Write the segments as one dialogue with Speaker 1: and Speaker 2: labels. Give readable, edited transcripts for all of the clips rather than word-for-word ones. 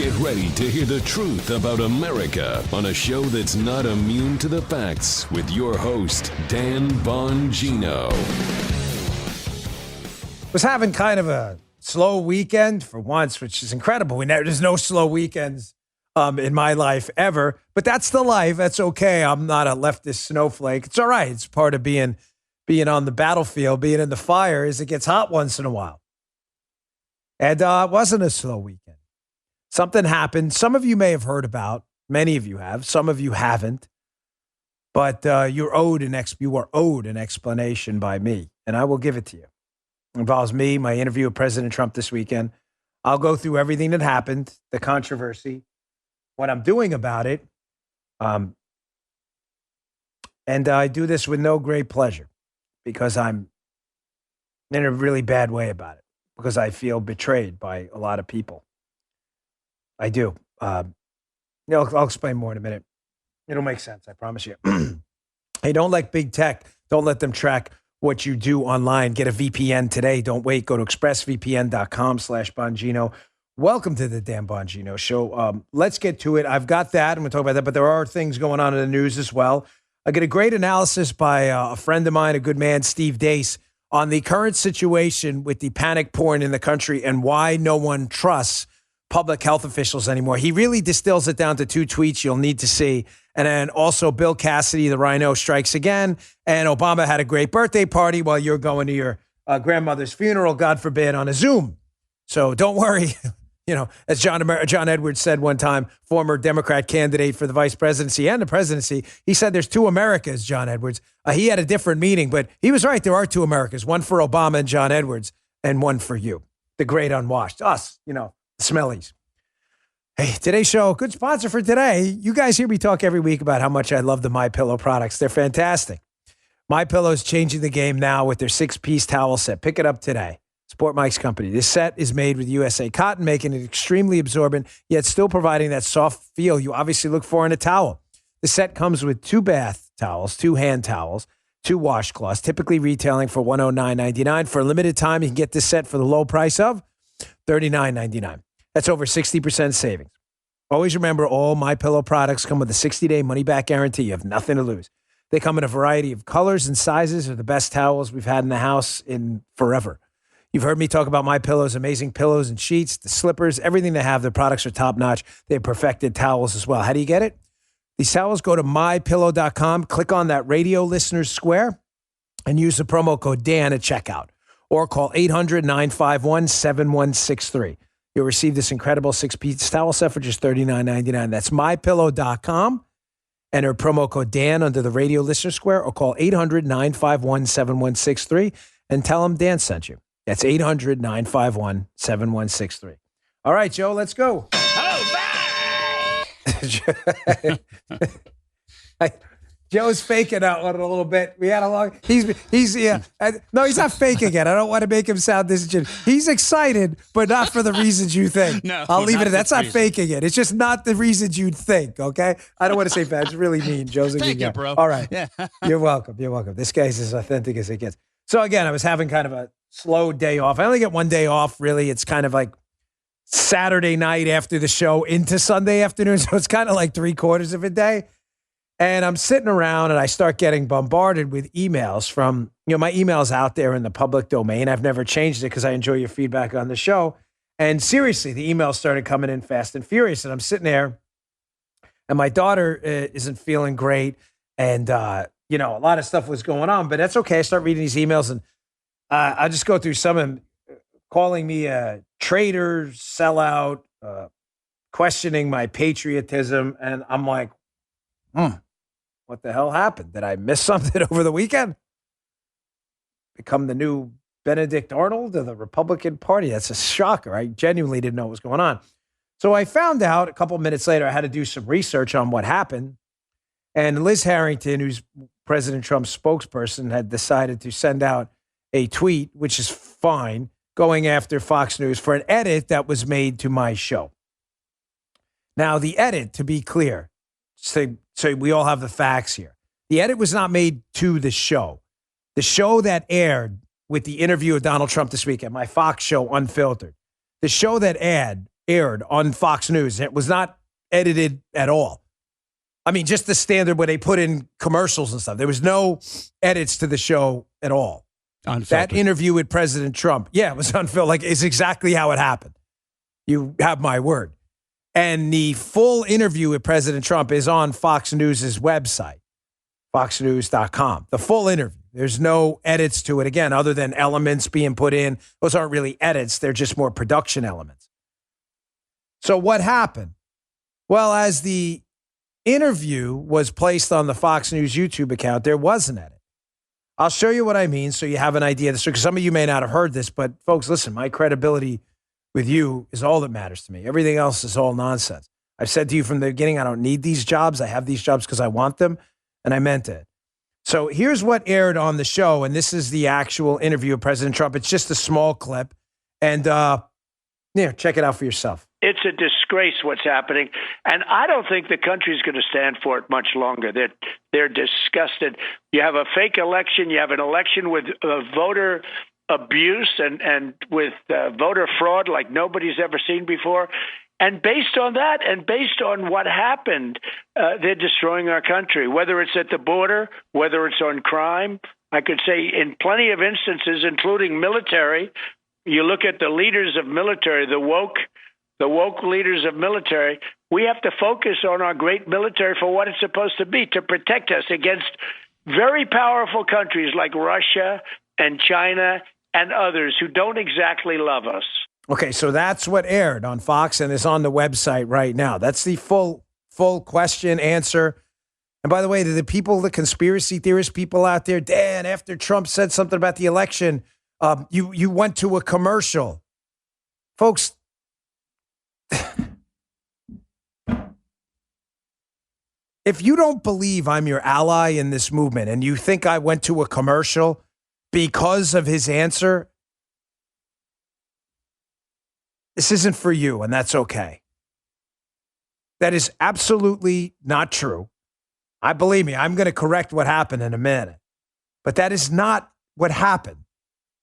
Speaker 1: Get ready to hear the truth about America on a show that's not immune to the facts with your host, Dan Bongino.
Speaker 2: Was having kind of a slow weekend for once, which is incredible. There's no slow weekends in my life ever, but that's the life. That's okay. I'm not a leftist snowflake. It's all right. It's part of being on the battlefield, being in the fire, is it gets hot once in a while. And it wasn't a slow weekend. Something happened. Some of you may have heard about. Many of you have. Some of you haven't. But you are owed an explanation by me, and I will give it to you. It involves me, my interview with President Trump this weekend. I'll go through everything that happened, the controversy, what I'm doing about it. And I do this with no great pleasure because I'm in a really bad way about it, because I feel betrayed by a lot of people. I do. I'll explain more in a minute. It'll make sense, I promise you. Hey, don't let big tech, don't let them track what you do online. Get a VPN today. Don't wait. Go to expressvpn.com/Bongino. Welcome to the Dan Bongino Show. Let's get to it. I've got that. I'm going to talk about that, but there are things going on in the news as well. I get a great analysis by a friend of mine, a good man, Steve Deace, on the current situation with the panic porn in the country and why no one trusts public health officials anymore. He really distills it down to two tweets you'll need to see. And then also Bill Cassidy, the Rhino, strikes again. And Obama had a great birthday party while you're going to your grandmother's funeral, God forbid, on a Zoom. So don't worry. As John Edwards said one time, former Democrat candidate for the vice presidency and the presidency, he said there's two Americas, John Edwards. He had a different meaning, but he was right. There are two Americas, one for Obama and John Edwards, and one for you, the great unwashed, us, the smellies. Hey, today's show, good sponsor for today. You guys hear me talk every week about how much I love the MyPillow products. They're fantastic. MyPillow is changing the game now with their 6-piece towel set. Pick it up today. Sport Mike's company. This set is made with USA cotton, making it extremely absorbent, yet still providing that soft feel you obviously look for in a towel. The set comes with 2 bath towels, 2 hand towels, 2 washcloths, typically retailing for $109.99. For a limited time, you can get this set for the low price of $39.99. That's over 60% savings. Always remember, all MyPillow products come with a 60-day money-back guarantee. You have nothing to lose. They come in a variety of colors and sizes. They're the best towels we've had in the house in forever. You've heard me talk about MyPillow's amazing pillows and sheets, the slippers, everything they have. Their products are top-notch. They have perfected towels as well. How do you get it? These towels, go to mypillow.com, click on that radio listeners square, and use the promo code Dan at checkout. Or call 800-951-7163. You'll receive this incredible 6-piece towel set for just $39.99. That's mypillow.com. Enter promo code Dan under the radio listener square, or call 800-951-7163 and tell them Dan sent you. That's 800-951-7163. All right, Joe, let's go.
Speaker 3: Oh, bye!
Speaker 2: Joe's faking that one a little bit. We had a long. He's no, he's not faking it. I don't want to make him sound disingenuous. He's excited, but not for the reasons you think.
Speaker 3: No,
Speaker 2: I'll leave it at that. That's not
Speaker 3: reason.
Speaker 2: faking it. It's just not the reasons you'd think. Okay, I don't want to say bad. It's really mean. Joe's a good guy.
Speaker 3: Thank you, bro.
Speaker 2: All right,
Speaker 3: Yeah.
Speaker 2: You're welcome. You're welcome. This guy's as authentic as it gets. So again, I was having kind of a slow day off. I only get one day off. Really, it's kind of like Saturday night after the show into Sunday afternoon. So it's kind of like 3/4 of a day. And I'm sitting around and I start getting bombarded with emails from, my email's out there in the public domain. I've never changed it because I enjoy your feedback on the show. And seriously, the emails started coming in fast and furious. And I'm sitting there and my daughter isn't feeling great. And, a lot of stuff was going on, but that's okay. I start reading these emails and I just go through some of them calling me a traitor, sellout, questioning my patriotism. And I'm like, what the hell happened? Did I miss something over the weekend? Become the new Benedict Arnold of the Republican Party? That's a shocker. I genuinely didn't know what was going on. So I found out a couple of minutes later, I had to do some research on what happened. And Liz Harrington, who's President Trump's spokesperson, had decided to send out a tweet, which is fine, going after Fox News for an edit that was made to my show. Now, the edit, to be clear, so we all have the facts here. The edit was not made to the show. The show that aired with the interview of Donald Trump this weekend, my Fox show, Unfiltered, the show that aired aired on Fox News. It was not edited at all. I mean, just the standard where they put in commercials and stuff. There was no edits to the show at all.
Speaker 4: Unfiltered.
Speaker 2: That interview with President Trump, yeah, it was unfiltered. Like, it's exactly how it happened. You have my word. And the full interview with President Trump is on Fox News' website, foxnews.com. The full interview. There's no edits to it, again, other than elements being put in. Those aren't really edits. They're just more production elements. So what happened? Well, as the interview was placed on the Fox News YouTube account, there was an edit. I'll show you what I mean so you have an idea of this, because some of you may not have heard this, but folks, listen, my credibility with you is all that matters to me. Everything else is all nonsense. I've said to you from the beginning, I don't need these jobs. I have these jobs because I want them, and I meant it. So here's what aired on the show, and this is the actual interview of President Trump. It's just a small clip, and check it out for yourself.
Speaker 5: It's a disgrace what's happening, and I don't think the country's going to stand for it much longer. They're disgusted. You have a fake election. You have an election with voter abuse and with voter fraud like nobody's ever seen before. And based on that, and based on what happened, they're destroying our country, whether it's at the border, whether it's on crime. I could say in plenty of instances, including military. You look at the leaders of military, the woke leaders of military. We have to focus on our great military for what it's supposed to be, to protect us against very powerful countries like Russia and China and others who don't exactly love us.
Speaker 2: Okay, so that's what aired on Fox and is on the website right now. That's the full question, answer. And by the way, to the people, the conspiracy theorist people out there, Dan, after Trump said something about the election, you went to a commercial. Folks, if you don't believe I'm your ally in this movement and you think I went to a commercial because of his answer, this isn't for you, and that's okay. That is absolutely not true. Believe me, I'm going to correct what happened in a minute. But that is not what happened.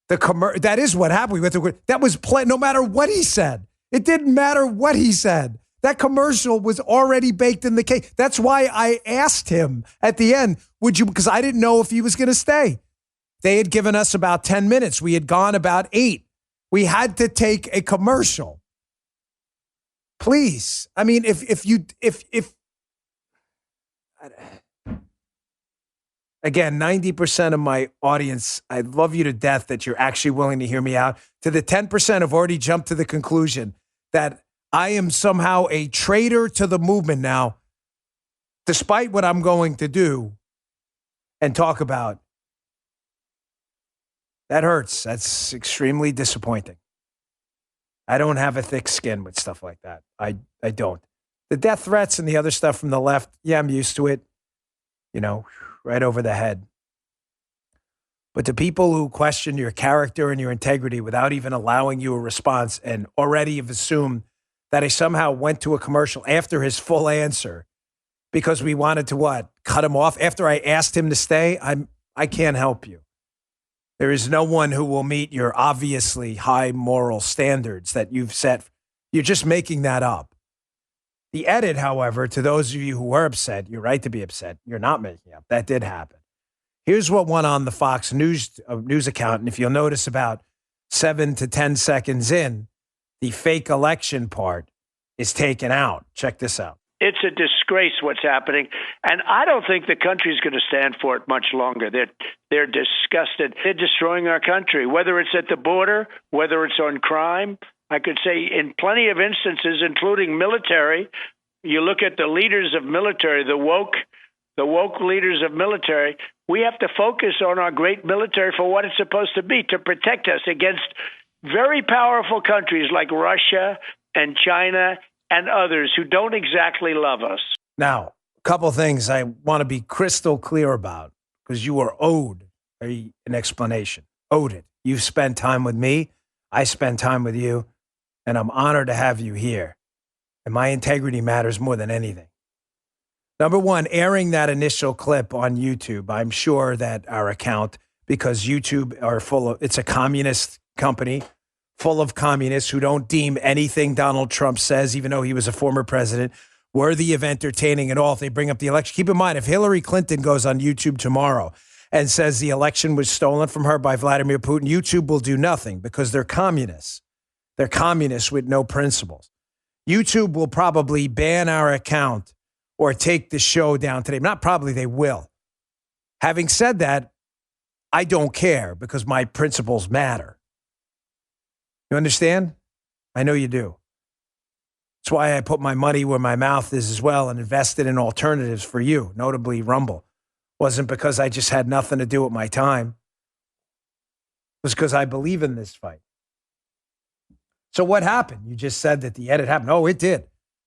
Speaker 2: That is what happened. That was no matter what he said. It didn't matter what he said. That commercial was already baked in the cake. That's why I asked him at the end, because I didn't know if he was going to stay. They had given us about 10 minutes. We had gone about 8. We had to take a commercial. Please. I mean, if again, 90% of my audience, I love you to death that you're actually willing to hear me out. To the 10% have already jumped to the conclusion that I am somehow a traitor to the movement now, despite what I'm going to do and talk about. That hurts. That's extremely disappointing. I don't have a thick skin with stuff like that. I don't. The death threats and the other stuff from the left, yeah, I'm used to it. Right over the head. But the people who question your character and your integrity without even allowing you a response and already have assumed that I somehow went to a commercial after his full answer because we wanted to cut him off after I asked him to stay. I can't help you. There is no one who will meet your obviously high moral standards that you've set. You're just making that up. The edit, however, to those of you who were upset, you're right to be upset. You're not making up. That did happen. Here's what went on the Fox News account. And if you'll notice about 7 to 10 seconds in, the fake election part is taken out. Check this out.
Speaker 5: It's a disgrace what's happening, and I don't think the country's going to stand for it much longer. They're disgusted. They're destroying our country, whether it's at the border, whether it's on crime. I could say in plenty of instances, including military. You look at the leaders of military, the woke leaders of military. We have to focus on our great military for what it's supposed to be, to protect us against very powerful countries like Russia and China and others who don't exactly love us.
Speaker 2: Now, a couple things I want to be crystal clear about, because you are owed an explanation. Owed it. You've spent time with me. I spent time with you, and I'm honored to have you here. And my integrity matters more than anything. Number one, airing that initial clip on YouTube, I'm sure that our account, because YouTube are it's a communist company full of communists who don't deem anything Donald Trump says, even though he was a former president, worthy of entertaining at all if they bring up the election. Keep in mind, if Hillary Clinton goes on YouTube tomorrow and says the election was stolen from her by Vladimir Putin, YouTube will do nothing because they're communists. They're communists with no principles. YouTube will probably ban our account or take the show down today. Not probably, they will. Having said that, I don't care because my principles matter. You understand? I know you do. That's why I put my money where my mouth is as well and invested in alternatives for you, notably Rumble. Wasn't because I just had nothing to do with my time. It was because I believe in this fight. So what happened? You just said that the edit happened. Oh, it did.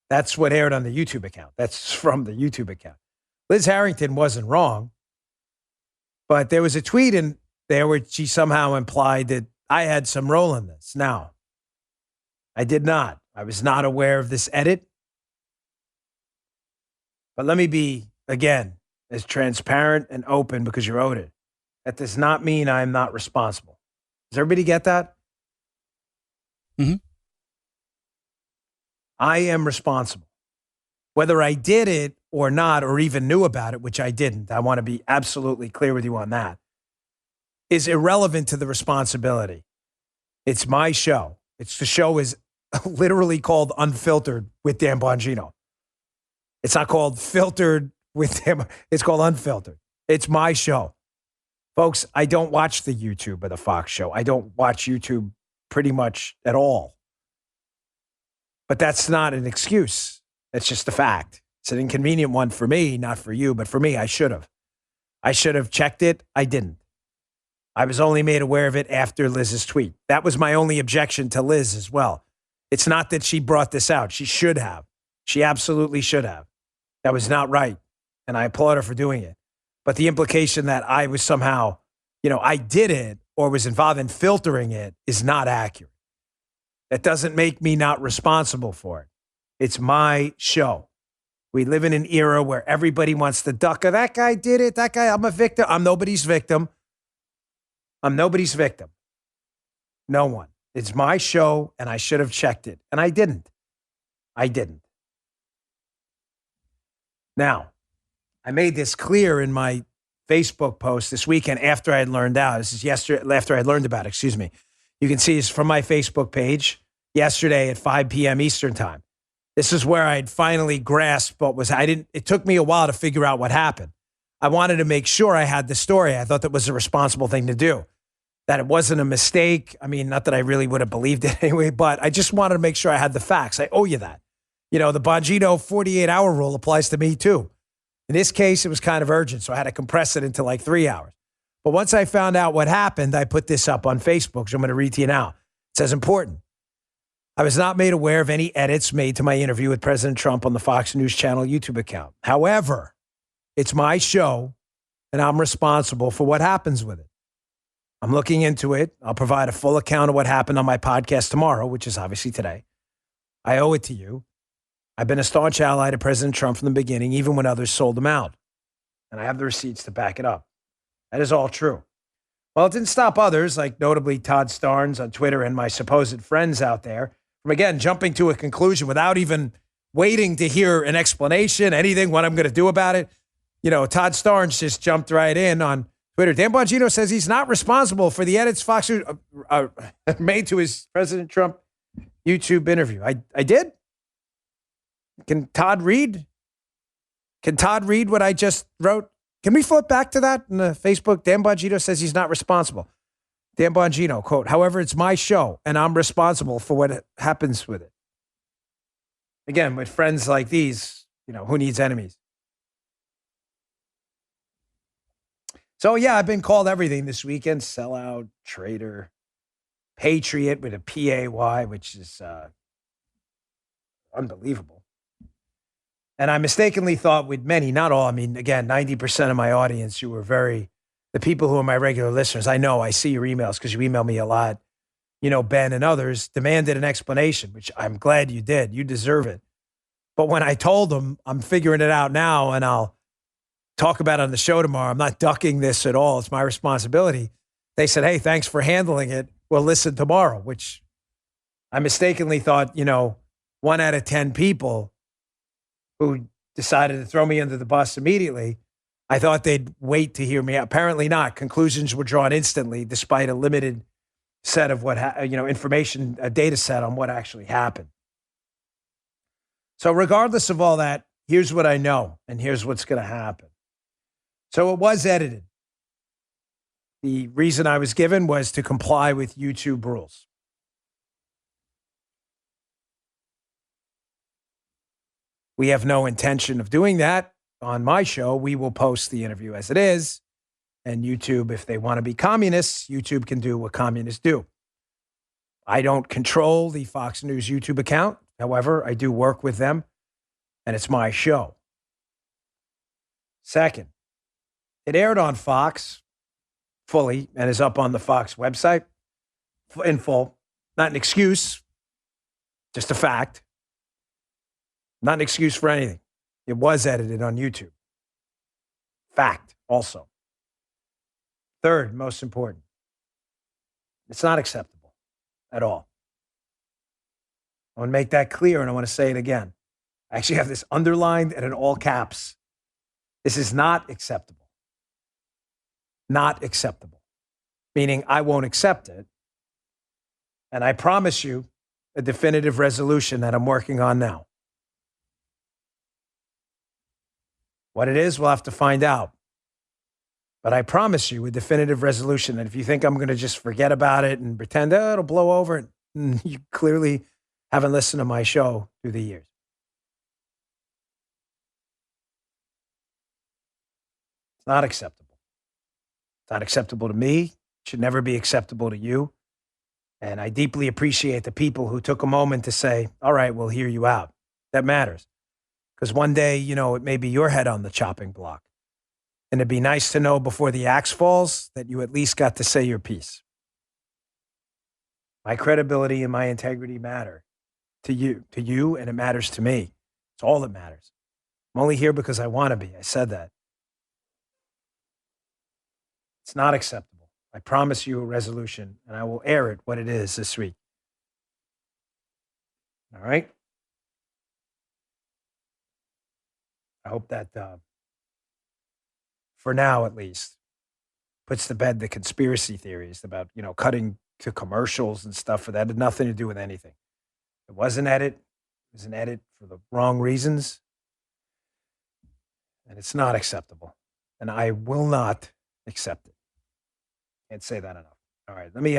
Speaker 2: That's what aired on the YouTube account. That's from the YouTube account. Liz Harrington wasn't wrong, but there was a tweet in there where she somehow implied that I had some role in this. Now, I did not. I was not aware of this edit. But let me be, again, as transparent and open because you're owed it. That does not mean I'm not responsible. Does everybody get that?
Speaker 3: Mm-hmm.
Speaker 2: I am responsible. Whether I did it or not, or even knew about it, which I didn't, I want to be absolutely clear with you on that, is irrelevant to the responsibility. It's my show. The show is literally called Unfiltered with Dan Bongino. It's not called Filtered with him. It's called Unfiltered. It's my show. Folks, I don't watch the YouTube of the Fox show. I don't watch YouTube pretty much at all. But that's not an excuse. That's just a fact. It's an inconvenient one for me, not for you, but for me, I should have. I should have checked it. I didn't. I was only made aware of it after Liz's tweet. That was my only objection to Liz as well. It's not that she brought this out. She should have. She absolutely should have. That was not right. And I applaud her for doing it. But the implication that I was somehow, I did it or was involved in filtering it is not accurate. That doesn't make me not responsible for it. It's my show. We live in an era where everybody wants to duck. That guy did it. That guy, I'm a victim. I'm nobody's victim. I'm nobody's victim. No one. It's my show, and I should have checked it. And I didn't. Now, I made this clear in my Facebook post this weekend after I had learned out. This is yesterday, after I had learned about it, excuse me. You can see this from my Facebook page yesterday at 5 p.m. Eastern time. This is where I'd finally grasped it took me a while to figure out what happened. I wanted to make sure I had the story. I thought that was a responsible thing to do, that it wasn't a mistake. I mean, not that I really would have believed it anyway, but I just wanted to make sure I had the facts. I owe you that. The Bongino 48-hour rule applies to me too. In this case, it was kind of urgent, so I had to compress it into like 3 hours. But once I found out what happened, I put this up on Facebook, so I'm going to read to you now. It says, important. I was not made aware of any edits made to my interview with President Trump on the Fox News Channel YouTube account. However, it's my show, and I'm responsible for what happens with it. I'm looking into it. I'll provide a full account of what happened on my podcast tomorrow, which is obviously today. I owe it to you. I've been a staunch ally to President Trump from the beginning, even when others sold him out. And I have the receipts to back it up. That is all true. Well, it didn't stop others, like notably Todd Starnes on Twitter and my supposed friends out there, from, again, jumping to a conclusion without even waiting to hear an explanation, anything, what I'm going to do about it. Todd Starnes just jumped right in on Twitter. Dan Bongino says he's not responsible for the edits Fox made to his President Trump YouTube interview. I did? Can Todd read? Can Todd read what I just wrote? Can we flip back to that in the Facebook? Dan Bongino says he's not responsible. Dan Bongino, quote, however, it's my show, and I'm responsible for what happens with it. Again, with friends like these, who needs enemies? So, yeah, I've been called everything this weekend. Sellout, traitor, patriot with a P-A-Y, which is unbelievable. And I mistakenly thought with many, not all, 90% of my audience, the people who are my regular listeners, I know, I see your emails because you email me a lot. Ben and others demanded an explanation, which I'm glad you did. You deserve it. But when I told them, I'm figuring it out now and I'll talk about it on the show tomorrow. I'm not ducking this at all. It's my responsibility. They said, hey, thanks for handling it. We'll listen tomorrow, which I mistakenly thought, 1 out of 10 people who decided to throw me under the bus immediately, I thought they'd wait to hear me out. Apparently not. Conclusions were drawn instantly, despite a limited set of information, a data set on what actually happened. So regardless of all that, here's what I know, and here's what's going to happen. So it was edited. The reason I was given was to comply with YouTube rules. We have no intention of doing that on my show. We will post the interview as it is. And YouTube, if they want to be communists, YouTube can do what communists do. I don't control the Fox News YouTube account. However, I do work with them, and it's my show. Second, it aired on Fox fully and is up on the Fox website in full. Not an excuse, just a fact. Not an excuse for anything. It was edited on YouTube. Fact, also. Third, most important, it's not acceptable at all. I want to make that clear, and I want to say it again. I actually have this underlined and in all caps. This is not acceptable. Not acceptable. Meaning I won't accept it. And I promise you a definitive resolution that I'm working on now. What it is, we'll have to find out. But I promise you a definitive resolution that if you think I'm going to just forget about it and pretend, it'll blow over, you clearly haven't listened to my show through the years. It's not acceptable. It's not acceptable to me. It should never be acceptable to you. And I deeply appreciate the people who took a moment to say, all right, we'll hear you out. That matters. Because one day, it may be your head on the chopping block. And it'd be nice to know before the axe falls that you at least got to say your piece. My credibility and my integrity matter to you, and it matters to me. It's all that matters. I'm only here because I want to be. I said that. It's not acceptable. I promise you a resolution, and I will air it what it is this week. All right? I hope that, for now at least, puts to bed the conspiracy theories about, cutting to commercials and stuff for that. It had nothing to do with anything. It was an edit. It was an edit for the wrong reasons. And it's not acceptable. And I will not accept it. Can't say that enough. All right, let me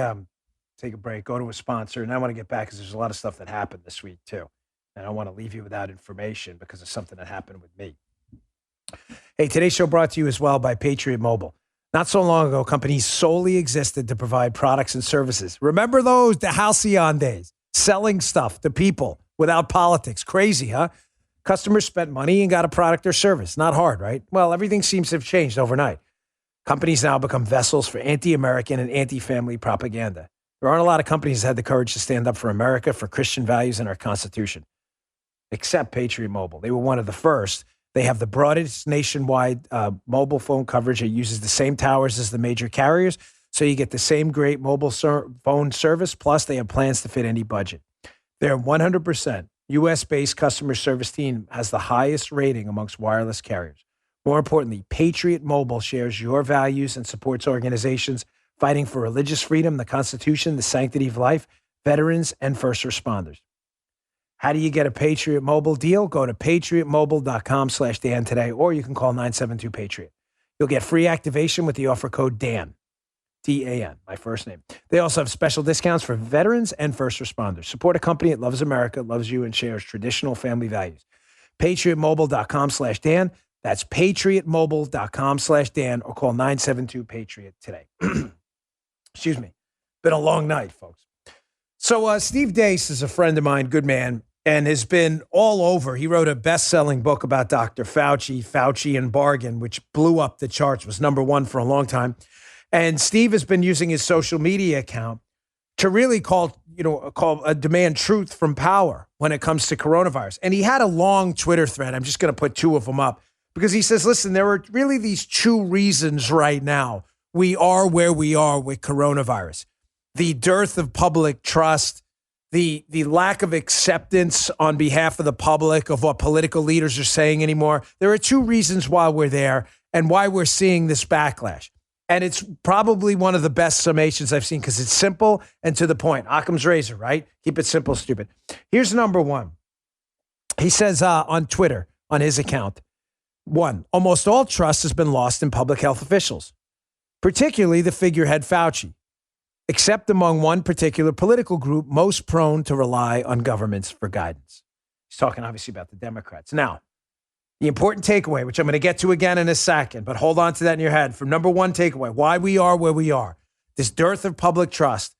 Speaker 2: take a break, go to a sponsor, and I want to get back because there's a lot of stuff that happened this week too. And I don't want to leave you without information because of something that happened with me. Hey, today's show brought to you as well by Patriot Mobile. Not so long ago, companies solely existed to provide products and services. Remember those, the halcyon days, selling stuff to people without politics. Crazy, huh? Customers spent money and got a product or service. Not hard, right? Well, everything seems to have changed overnight. Companies now become vessels for anti-American and anti-family propaganda. There aren't a lot of companies that had the courage to stand up for America, for Christian values, and our Constitution. Except Patriot Mobile. They were one of the first. They have the broadest nationwide mobile phone coverage. It uses the same towers as the major carriers, so you get the same great mobile phone service, plus they have plans to fit any budget. Their 100% U.S.-based customer service team has the highest rating amongst wireless carriers. More importantly, Patriot Mobile shares your values and supports organizations fighting for religious freedom, the Constitution, the sanctity of life, veterans, and first responders. How do you get a Patriot Mobile deal? Go to patriotmobile.com/Dan today, or you can call 972-PATRIOT. You'll get free activation with the offer code DAN, D-A-N, my first name. They also have special discounts for veterans and first responders. Support a company that loves America, loves you, and shares traditional family values. patriotmobile.com/Dan. That's patriotmobile.com/Dan, or call 972-PATRIOT today. Excuse me. Been a long night, folks. So Steve Deace is a friend of mine, good man, and has been all over. He wrote a best-selling book about Dr. Fauci and Bargain, which blew up the charts, was #1 for a long time. And Steve has been using his social media account to really demand truth from power when it comes to coronavirus. And he had a long Twitter thread. I'm just going to put 2 of them up because he says, listen, there are really these 2 reasons right now we are where we are with coronavirus. The dearth of public trust, the lack of acceptance on behalf of the public of what political leaders are saying anymore. There are two reasons why we're there and why we're seeing this backlash. And it's probably one of the best summations I've seen because it's simple and to the point. Occam's razor, right? Keep it simple, stupid. Here's number one. He says on Twitter, on his account, 1, almost all trust has been lost in public health officials, particularly the figurehead Fauci, except among one particular political group most prone to rely on governments for guidance. He's talking obviously about the Democrats. Now, the important takeaway, which I'm going to get to again in a second, but hold on to that in your head. From number one takeaway, why we are where we are, this dearth of public trust,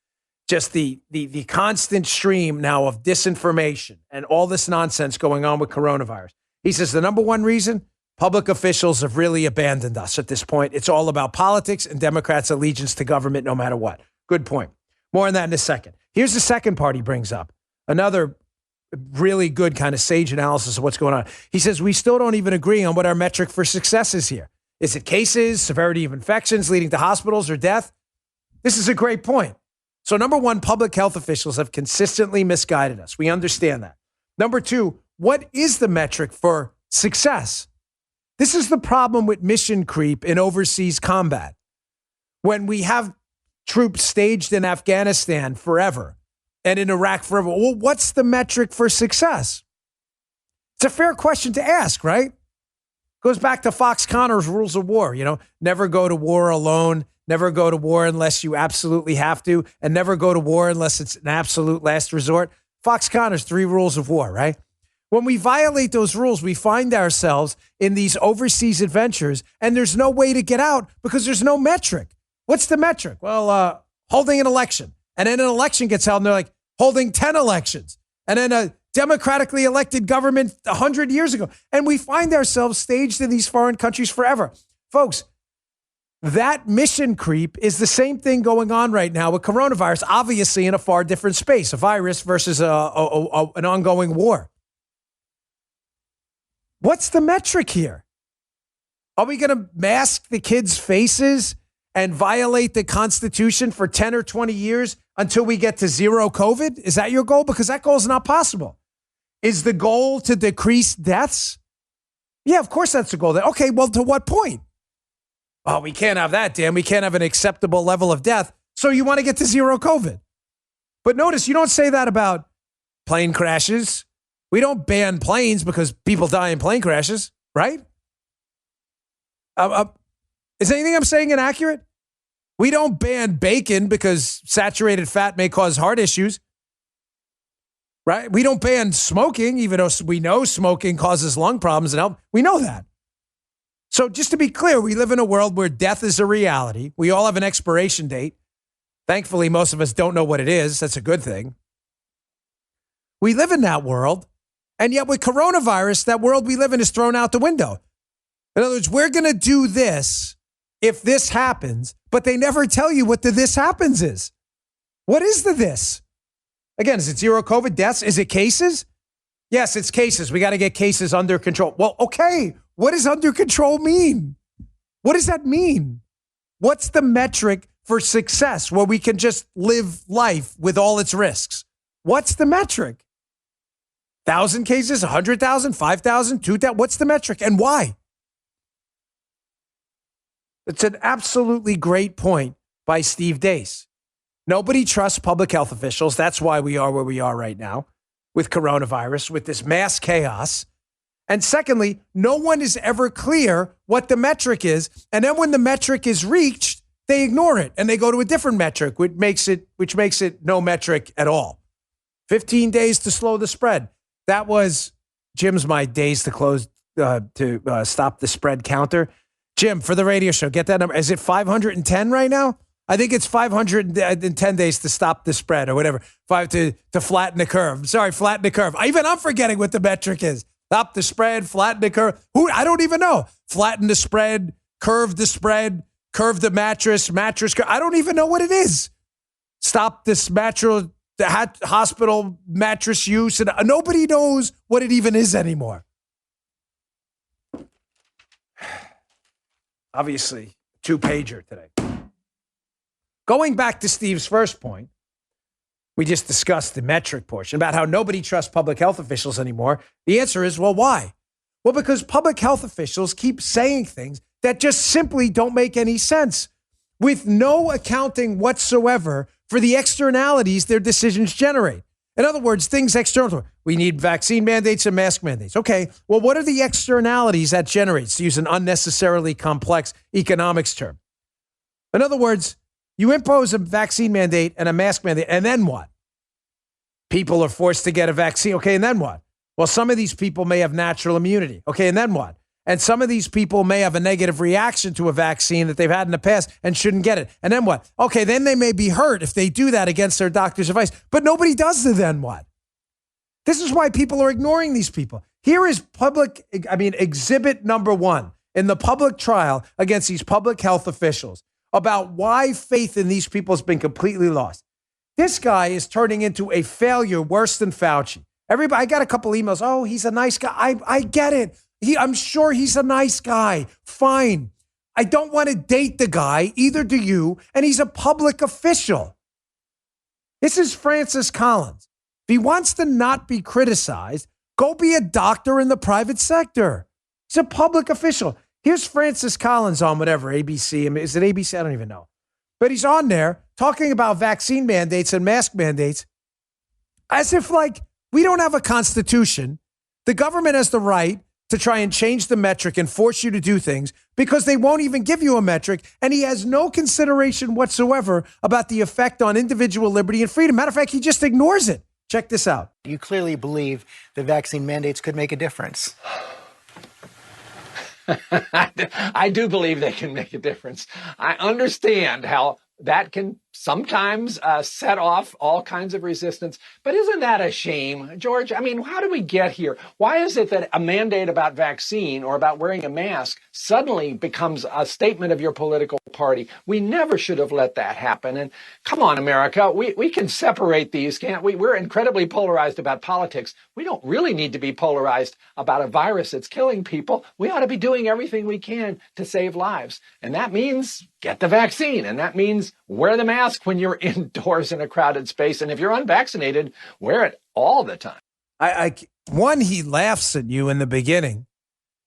Speaker 2: just the constant stream now of disinformation and all this nonsense going on with coronavirus. He says the number one reason, public officials have really abandoned us at this point. It's all about politics and Democrats' allegiance to government no matter what. Good point. More on that in a second. Here's the second part he brings up. Another really good kind of sage analysis of what's going on. He says, we still don't even agree on what our metric for success is here. Is it cases, severity of infections leading to hospitals or death? This is a great point. So number one, public health officials have consistently misguided us. We understand that. Number two, what is the metric for success? This is the problem with mission creep in overseas combat. When we have troops staged in Afghanistan forever, and in Iraq forever. Well, what's the metric for success? It's a fair question to ask, right? Goes back to Fox Connor's rules of war. Never go to war alone, never go to war unless you absolutely have to, and never go to war unless it's an absolute last resort. Fox Connor's 3 rules of war, right? When we violate those rules, we find ourselves in these overseas adventures, and there's no way to get out because there's no metric. What's the metric? Well, holding an election. And then an election gets held, and they're like, holding 10 elections. And then a democratically elected government 100 years ago. And we find ourselves staged in these foreign countries forever. Folks, that mission creep is the same thing going on right now with coronavirus, obviously in a far different space, a virus versus an ongoing war. What's the metric here? Are we going to mask the kids' faces and violate the Constitution for 10 or 20 years until we get to zero COVID? Is that your goal? Because that goal is not possible. Is the goal to decrease deaths? Yeah, of course that's the goal. Okay, well, to what point? Oh, we can't have that, Dan. We can't have an acceptable level of death. So you want to get to zero COVID. But notice, you don't say that about plane crashes. We don't ban planes because people die in plane crashes, right? Is anything I'm saying inaccurate? We don't ban bacon because saturated fat may cause heart issues, right? We don't ban smoking, even though we know smoking causes lung problems and health. We know that. So just to be clear, we live in a world where death is a reality. We all have an expiration date. Thankfully, most of us don't know what it is. That's a good thing. We live in that world. And yet with coronavirus, that world we live in is thrown out the window. In other words, we're going to do this if this happens, but they never tell you what the this happens is. What is the this? Again, is it zero COVID deaths? Is it cases? Yes, it's cases. We got to get cases under control. Well, okay. What does under control mean? What does that mean? What's the metric for success where we can just live life with all its risks? What's the metric? 1,000 cases, 100,000, 5,000, 2,000? What's the metric and why? It's an absolutely great point by Steve Deace. Nobody trusts public health officials. That's why we are where we are right now with coronavirus, with this mass chaos. And secondly, no one is ever clear what the metric is. And then when the metric is reached, they ignore it and they go to a different metric, which makes it no metric at all. 15 days to slow the spread. That was Jim's my days to close to stop the spread counter. Jim, for the radio show, get that number. Is it 510 right now? I think it's 510 days to stop the spread or whatever. To flatten the curve. Sorry, flatten the curve. I'm forgetting what the metric is. Stop the spread, flatten the curve. I don't even know. Flatten the spread, curve the mattress curve. I don't even know what it is. Stop this hospital mattress use. And nobody knows what it even is anymore. Obviously, 2-pager today. Going back to Steve's first point, We just discussed the metric portion about how nobody trusts public health officials anymore. The answer is, well, why? Well, because public health officials keep saying things that just simply don't make any sense, with no accounting whatsoever for the externalities their decisions generate. In other words, things external. We need vaccine mandates and mask mandates. Okay, well, what are the externalities that generates, to use an unnecessarily complex economics term? In other words, you impose a vaccine mandate and a mask mandate, and then what? People are forced to get a vaccine. Okay, and then what? Well, some of these people may have natural immunity. Okay, and then what? And some of these people may have a negative reaction to a vaccine that they've had in the past and shouldn't get it. And then what? Okay, then they may be hurt if they do that against their doctor's advice. But nobody does the then what? This is why people are ignoring these people. Here is exhibit number one in the public trial against these public health officials about why faith in these people has been completely lost. This guy is turning into a failure worse than Fauci. Everybody, I got a couple emails. Oh, he's a nice guy. I get it. I'm sure he's a nice guy. Fine. I don't want to date the guy, either do you, and he's a public official. This is Francis Collins. If he wants to not be criticized, go be a doctor in the private sector. He's a public official. Here's Francis Collins on whatever, ABC. Is it ABC? I don't even know. But he's on there talking about vaccine mandates and mask mandates as if like we don't have a constitution. The government has the right to try and change the metric and force you to do things because they won't even give you a metric. And he has no consideration whatsoever about the effect on individual liberty and freedom. Matter of fact, he just ignores it. Check this out.
Speaker 3: You clearly believe the vaccine mandates could make a difference.
Speaker 4: I do believe they can make a difference. I understand how that can sometimes set off all kinds of resistance. But isn't that a shame, George? I mean, how did we get here? Why is it that a mandate about vaccine or about wearing a mask suddenly becomes a statement of your political party? We never should have let that happen. And come on, America, we can separate these, can't we? We're incredibly polarized about politics. We don't really need to be polarized about a virus that's killing people. We ought to be doing everything we can to save lives. And that means get the vaccine. And that means wear the mask when you're indoors in a crowded space. And if you're unvaccinated, wear it all the time.
Speaker 2: One, he laughs at you in the beginning.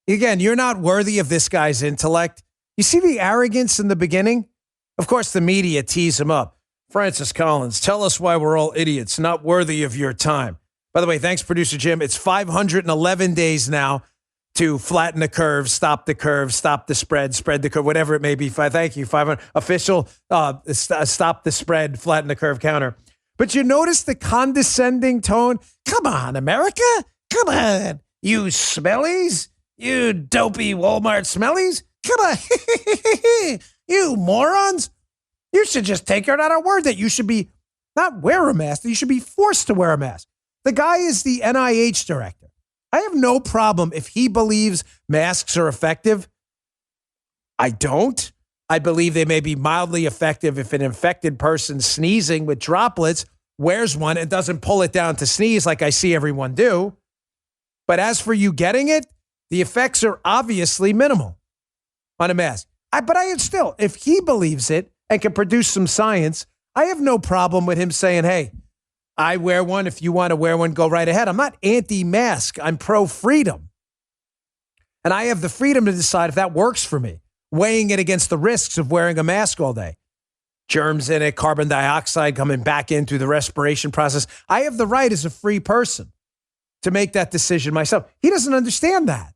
Speaker 2: Again, you're not worthy of this guy's intellect. You see the arrogance in the beginning? Of course, the media tease him up. Francis Collins, tell us why we're all idiots, not worthy of your time. By the way, thanks, producer Jim. It's 511 days now to flatten the curve, stop the spread, spread the curve, whatever it may be. Thank you. 500 official stop the spread, flatten the curve counter. But you notice the condescending tone? Come on, America. Come on, you smellies. You dopey Walmart smellies. Come on. You morons. You should just take it at our word that you should be not wear a mask. You should be forced to wear a mask. The guy is the NIH director. I have no problem if he believes masks are effective. I don't. I believe they may be mildly effective if an infected person sneezing with droplets wears one and doesn't pull it down to sneeze like I see everyone do. But as for you getting it, the effects are obviously minimal on a mask. Still, if he believes it and can produce some science, I have no problem with him saying, hey, I wear one. If you want to wear one, go right ahead. I'm not anti-mask. I'm pro-freedom. And I have the freedom to decide if that works for me, weighing it against the risks of wearing a mask all day. Germs in it, carbon dioxide coming back in through the respiration process. I have the right as a free person to make that decision myself. He doesn't understand that.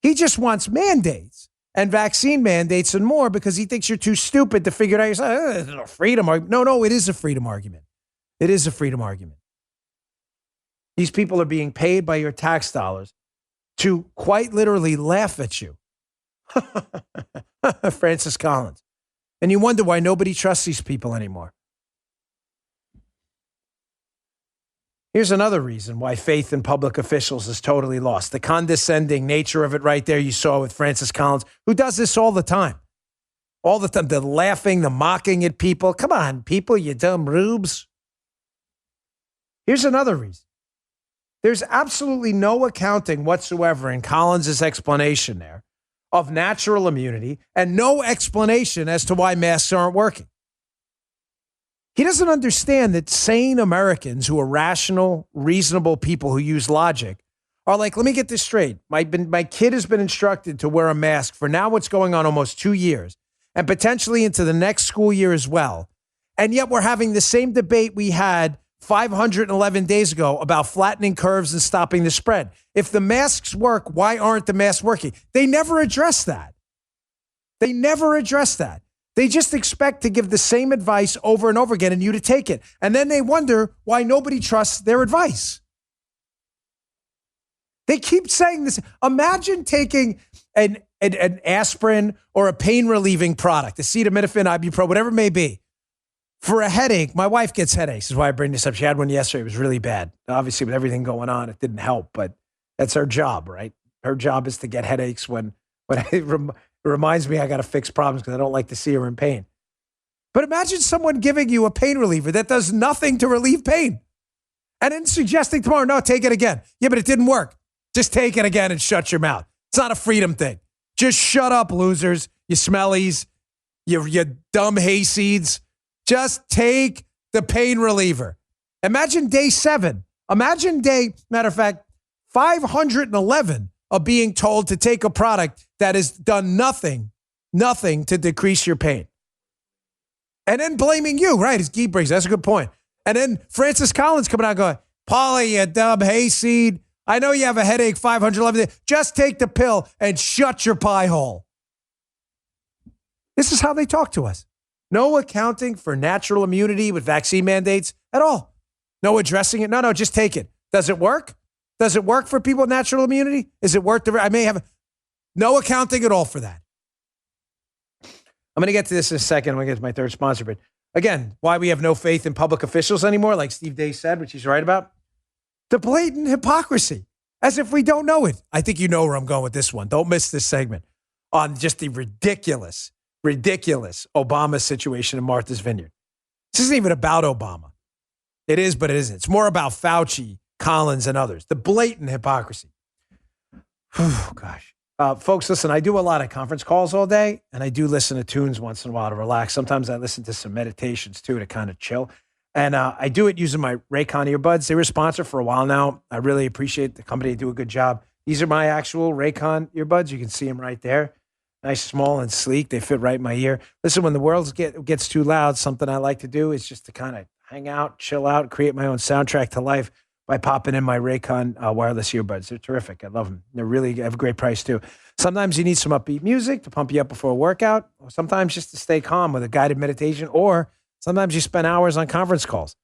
Speaker 2: He just wants mandates and vaccine mandates and more because he thinks you're too stupid to figure it out yourself. It's a freedom argument. No, it is a freedom argument. It is a freedom argument. These people are being paid by your tax dollars to quite literally laugh at you. Francis Collins. And you wonder why nobody trusts these people anymore. Here's another reason why faith in public officials is totally lost. The condescending nature of it right there you saw with Francis Collins, who does this all the time. All the time. The laughing, the mocking at people. Come on, people, you dumb rubes. Here's another reason. There's absolutely no accounting whatsoever in Collins' explanation there of natural immunity and no explanation as to why masks aren't working. He doesn't understand that sane Americans who are rational, reasonable people who use logic are like, let me get this straight. My kid has been instructed to wear a mask for now what's going on almost 2 years and potentially into the next school year as well. And yet we're having the same debate we had 511 days ago about flattening curves and stopping the spread. If the masks work, why aren't the masks working? They never address that. They never address that. They just expect to give the same advice over and over again and you to take it. And then they wonder why nobody trusts their advice. They keep saying this. Imagine taking an aspirin or a pain-relieving product, acetaminophen, ibuprofen, whatever it may be, for a headache. My wife gets headaches. This is why I bring this up. She had one yesterday. It was really bad. Obviously, with everything going on, it didn't help, but that's her job, right? Her job is to get headaches when it reminds me I got to fix problems because I don't like to see her in pain. But imagine someone giving you a pain reliever that does nothing to relieve pain and then suggesting tomorrow, no, take it again. Yeah, but it didn't work. Just take it again and shut your mouth. It's not a freedom thing. Just shut up, losers. You smellies. You dumb hayseeds. Just take the pain reliever. Imagine day 7. Matter of fact, 511 of being told to take a product that has done nothing to decrease your pain. And then blaming you, right, as Guy brings. That's a good point. And then Francis Collins coming out going, Paulie, you dumb hayseed. I know you have a headache 511 days. Just take the pill and shut your pie hole. This is how they talk to us. No accounting for natural immunity with vaccine mandates at all. No addressing it. No, just take it. Does it work? Does it work for people with natural immunity? Is it worth the... I may have... No accounting at all for that. I'm going to get to this in a second. I'm going to get to my third sponsor. But again, why we have no faith in public officials anymore, like Steve Day said, which he's right about. The blatant hypocrisy, as if we don't know it. I think you know where I'm going with this one. Don't miss this segment on just the ridiculous Obama situation in Martha's Vineyard. This isn't even about Obama. It is, but it isn't. It's more about Fauci, Collins, and others. The blatant hypocrisy. Oh, gosh. Folks, listen, I do a lot of conference calls all day, and I do listen to tunes once in a while to relax. Sometimes I listen to some meditations, too, to kind of chill. And I do it using my Raycon earbuds. They were a sponsor for a while now. I really appreciate the company. They do a good job. These are my actual Raycon earbuds. You can see them right there. Nice, small, and sleek. They fit right in my ear. Listen, when the world gets too loud, something I like to do is just to kind of hang out, chill out, create my own soundtrack to life by popping in my Raycon wireless earbuds. They're terrific. I love them. They really have a great price, too. Sometimes you need some upbeat music to pump you up before a workout, or sometimes just to stay calm with a guided meditation, or sometimes you spend hours on conference calls.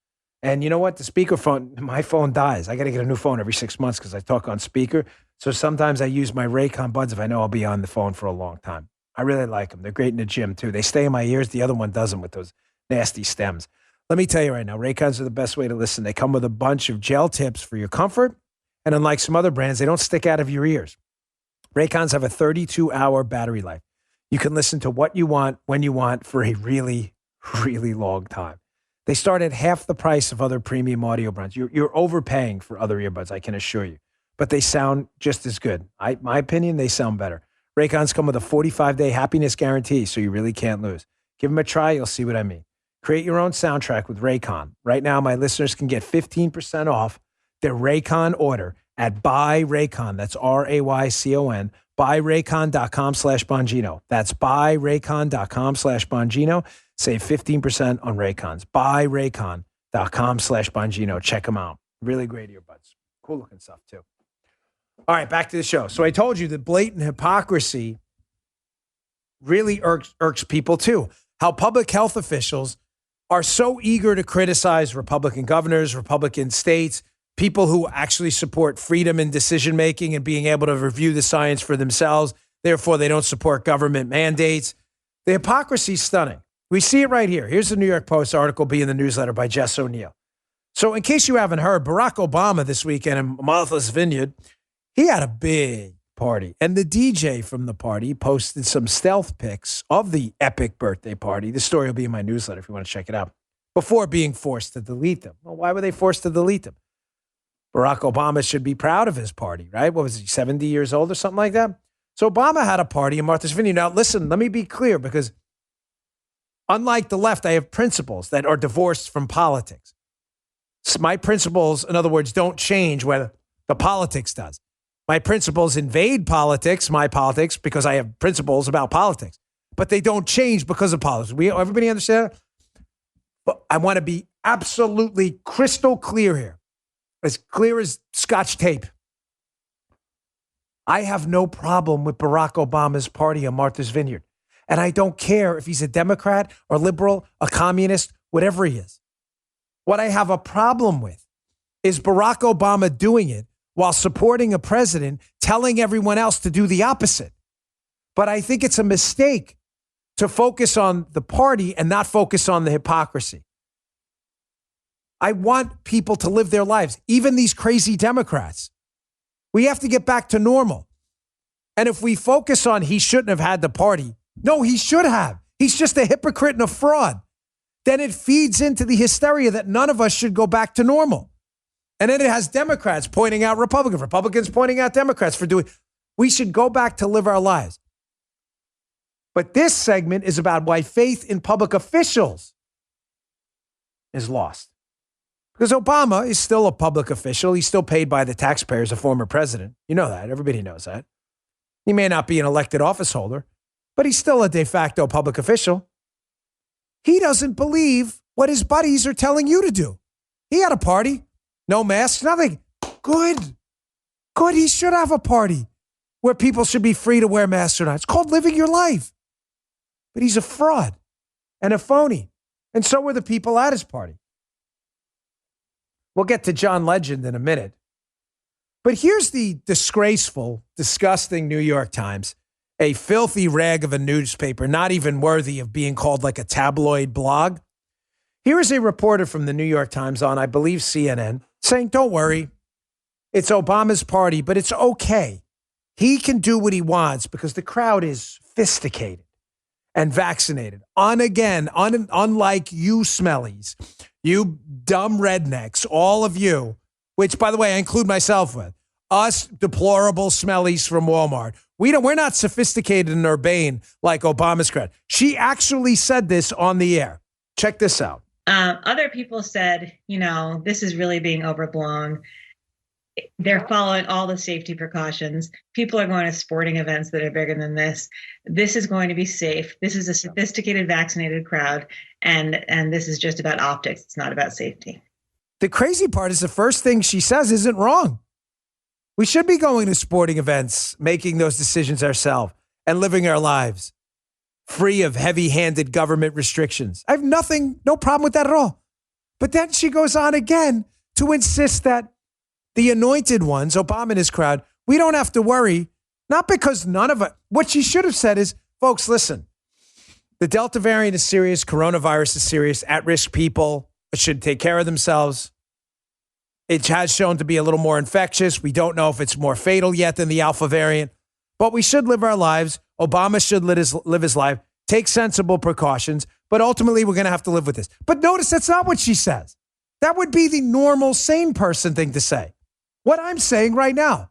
Speaker 2: And you know what? The speakerphone, my phone dies. I got to get a new phone every 6 months because I talk on speaker. So sometimes I use my Raycon buds if I know I'll be on the phone for a long time. I really like them. They're great in the gym, too. They stay in my ears. The other one doesn't with those nasty stems. Let me tell you right now, Raycons are the best way to listen. They come with a bunch of gel tips for your comfort. And unlike some other brands, they don't stick out of your ears. Raycons have a 32-hour battery life. You can listen to what you want, when you want, for a really, really long time. They start at half the price of other premium audio brands. You're overpaying for other earbuds, I can assure you. But they sound just as good. My opinion, they sound better. Raycons come with a 45-day happiness guarantee, so you really can't lose. Give them a try. You'll see what I mean. Create your own soundtrack with Raycon. Right now, my listeners can get 15% off their Raycon order at buyraycon. That's RAYCON. Buyraycon.com/Bongino. That's buyraycon.com/Bongino. Save 15% on Raycons. Buyraycon.com/Bongino. Check them out. Really great earbuds. Cool looking stuff, too. All right, back to the show. So I told you that blatant hypocrisy really irks people, too. How public health officials are so eager to criticize Republican governors, Republican states, people who actually support freedom in decision-making and being able to review the science for themselves. Therefore, they don't support government mandates. The hypocrisy is stunning. We see it right here. Here's the New York Post article being the newsletter by Jess O'Neill. So in case you haven't heard, Barack Obama this weekend in Martha's Vineyard, he had a big party. And the DJ from the party posted some stealth pics of the epic birthday party. The story will be in my newsletter if you want to check it out. Before being forced to delete them. Well, why were they forced to delete them? Barack Obama should be proud of his party, right? What was he, 70 years old or something like that? So Obama had a party in Martha's Vineyard. Now, listen, let me be clear, because Unlike the left, I have principles that are divorced from politics. So my principles, in other words, don't change when the politics does. My principles invade politics, my politics, because I have principles about politics. But they don't change because of politics. Everybody understand that? But I want to be absolutely crystal clear here, as clear as Scotch tape. I have no problem with Barack Obama's party on Martha's Vineyard. And I don't care if he's a Democrat or liberal, a communist, whatever he is. What I have a problem with is Barack Obama doing it while supporting a president telling everyone else to do the opposite. But I think it's a mistake to focus on the party and not focus on the hypocrisy. I want people to live their lives, even these crazy Democrats. We have to get back to normal. And if we focus on he shouldn't have had the party, no, he should have. He's just a hypocrite and a fraud. Then it feeds into the hysteria that none of us should go back to normal. And then it has Democrats pointing out Republicans, Republicans pointing out Democrats for doing. We should go back to live our lives. But this segment is about why faith in public officials is lost. Because Obama is still a public official. He's still paid by the taxpayers, a former president. You know that. Everybody knows that. He may not be an elected office holder, but he's still a de facto public official. He doesn't believe what his buddies are telling you to do. He had a party. No masks, nothing. Good. Good. He should have a party where people should be free to wear masks or not. It's called living your life. But he's a fraud and a phony. And so were the people at his party. We'll get to John Legend in a minute. But here's the disgraceful, disgusting New York Times, a filthy rag of a newspaper, not even worthy of being called like a tabloid blog. Here is a reporter from the New York Times on, I believe, CNN, saying, don't worry, it's Obama's party, but it's okay. He can do what he wants because the crowd is sophisticated and vaccinated. Unlike you smellies, you dumb rednecks, all of you, which, by the way, I include myself with, us deplorable smellies from Walmart. We're not sophisticated and urbane like Obama's crowd. She actually said this on the air. Check this out.
Speaker 6: Other people said, this is really being overblown. They're following all the safety precautions. People are going to sporting events that are bigger than this. This is going to be safe. This is a sophisticated, vaccinated crowd. And this is just about optics. It's not about safety.
Speaker 2: The crazy part is the first thing she says isn't wrong. We should be going to sporting events, making those decisions ourselves and living our lives free of heavy-handed government restrictions. I have no problem with that at all. But then she goes on again to insist that the anointed ones, Obama and his crowd, we don't have to worry, not because none of it. What she should have said is, folks, listen, the Delta variant is serious. Coronavirus is serious. At-risk people should take care of themselves. It has shown to be a little more infectious. We don't know if it's more fatal yet than the Alpha variant, but we should live our lives. Obama should live his life, take sensible precautions, but ultimately we're going to have to live with this. But notice that's not what she says. That would be the normal, sane person thing to say. What I'm saying right now.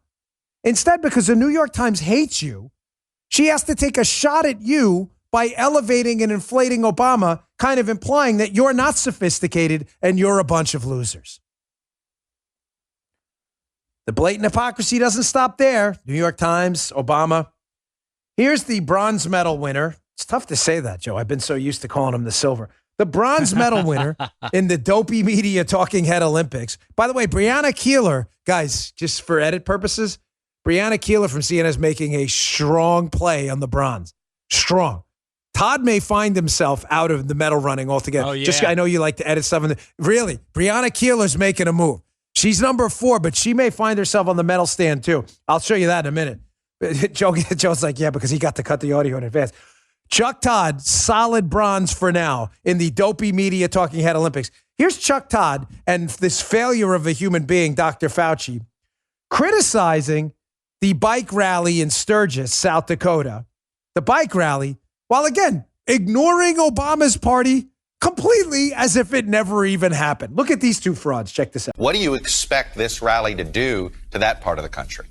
Speaker 2: Instead, because the New York Times hates you, she has to take a shot at you by elevating and inflating Obama, kind of implying that you're not sophisticated and you're a bunch of losers. The blatant hypocrisy doesn't stop there. New York Times, Obama. Here's the bronze medal winner. It's tough to say that, Joe. I've been so used to calling him the silver. The bronze medal winner in the dopey media talking head Olympics. By the way, Brianna Keeler, guys, just for edit purposes, Brianna Keeler from CNN is making a strong play on the bronze. Strong. Todd may find himself out of the medal running altogether. Oh, yeah. I know you like to edit stuff. Really, Brianna Keeler's making a move. She's number 4, but she may find herself on the medal stand too. I'll show you that in a minute. Joe's like, yeah, because he got to cut the audio in advance. Chuck Todd, solid bronze for now in the dopey media talking head Olympics. Here's Chuck Todd and this failure of a human being, Dr. Fauci, criticizing the bike rally in Sturgis, South Dakota. The bike rally, while again, ignoring Obama's party completely as if it never even happened. Look at these two frauds. Check this out.
Speaker 7: What do you expect this rally to do to that part of the country?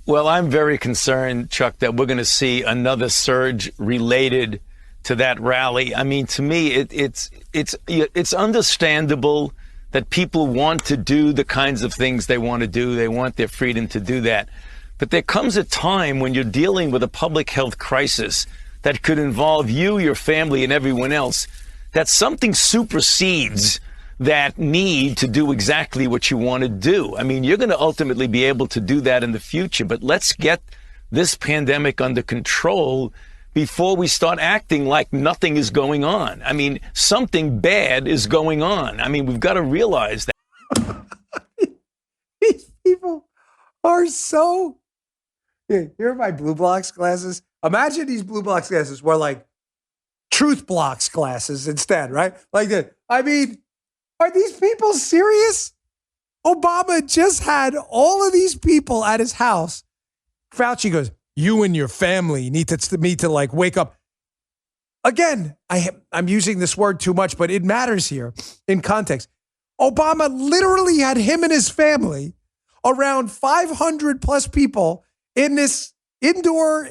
Speaker 7: Well, I'm very concerned, Chuck, that we're going to see another surge related to that rally. I mean, to me, it's understandable that people want to do the kinds of things they want to do. They want their freedom to do that. But there comes a time when you're dealing with a public health crisis that could involve you, your family, and everyone else, that something supersedes that need to do exactly what you want to do. I mean, you're going to ultimately be able to do that in the future, but let's get this pandemic under control before we start acting like nothing is going on. I mean, something bad is going on. I mean, we've got to realize that.
Speaker 2: These people are so... Here are my Blue Blocks glasses. Imagine these Blue Blocks glasses were like Truth Blocks glasses instead, right? Like that. I mean, are these people serious? Obama just had all of these people at his house. Fauci goes, you and your family need to like wake up. Again, I'm using this word too much, but it matters here in context. Obama literally had him and his family around 500 plus people in this indoor,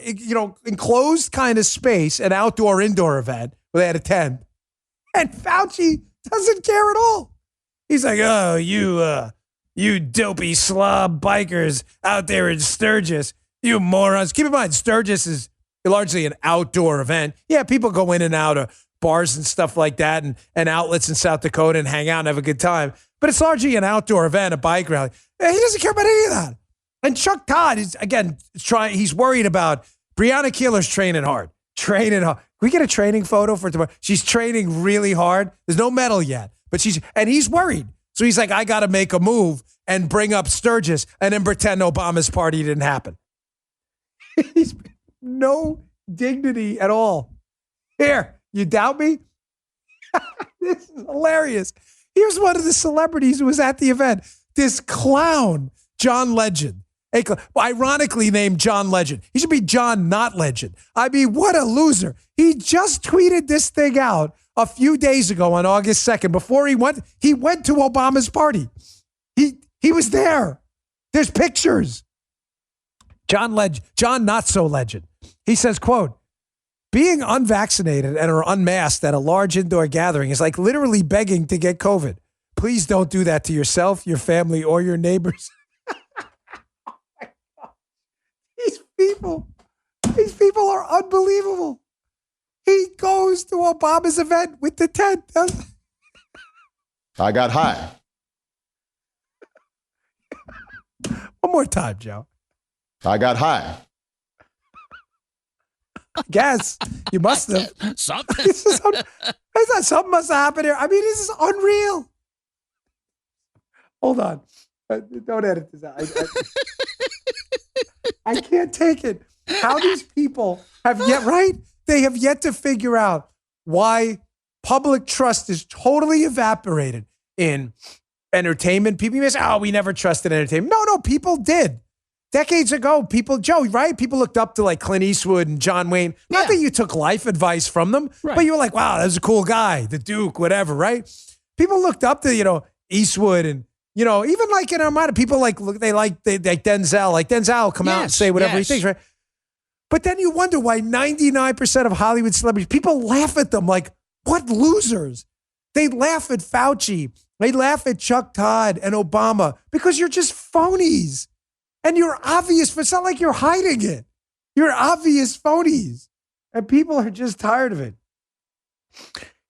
Speaker 2: enclosed kind of space, an outdoor-indoor event where they had a tent. And Fauci doesn't care at all. He's like, oh, you dopey slob bikers out there in Sturgis, you morons. Keep in mind, Sturgis is largely an outdoor event. Yeah, people go in and out of bars and stuff like that and outlets in South Dakota and hang out and have a good time. But it's largely an outdoor event, a bike rally. He doesn't care about any of that. And Chuck Todd is, again, he's worried about Breonna Keeler's training hard. Can we get a training photo for tomorrow? She's training really hard. There's no medal yet, but he's worried. So he's like, I got to make a move and bring up Sturgis and then pretend Obama's party didn't happen. He's no dignity at all. Here, you doubt me? This is hilarious. Here's one of the celebrities who was at the event. This clown, John Legend. Ironically named John Legend. He should be John Not Legend. I mean, what a loser. He just tweeted this thing out a few days ago on August 2nd before he went to Obama's party. He was there. There's pictures. John Not So Legend. He says, quote, being unvaccinated and or unmasked at a large indoor gathering is like literally begging to get COVID. Please don't do that to yourself, your family, or your neighbors. These people are unbelievable. He goes to Obama's event with the tent.
Speaker 8: I got high.
Speaker 2: One more time, Joe.
Speaker 8: I got high.
Speaker 2: I guess you must have.
Speaker 9: Something.
Speaker 2: Something must have happened here. I mean, this is unreal. Hold on. Don't edit this out. I can't take it. How these people have yet to figure out why public trust is totally evaporated in entertainment. People may say, oh, we never trusted entertainment. No, people did. Decades ago, people looked up to like Clint Eastwood and John Wayne. Not that you took life advice from them, but you were like, wow, that was a cool guy, the Duke, whatever, right? People looked up to, Eastwood and, even like in Armada, people like Denzel. Like Denzel will come out and say whatever he thinks, right? But then you wonder why 99% of Hollywood celebrities, people laugh at them like, what losers? They laugh at Fauci. They laugh at Chuck Todd and Obama because you're just phonies. And you're obvious, but it's not like you're hiding it. You're obvious phonies. And people are just tired of it.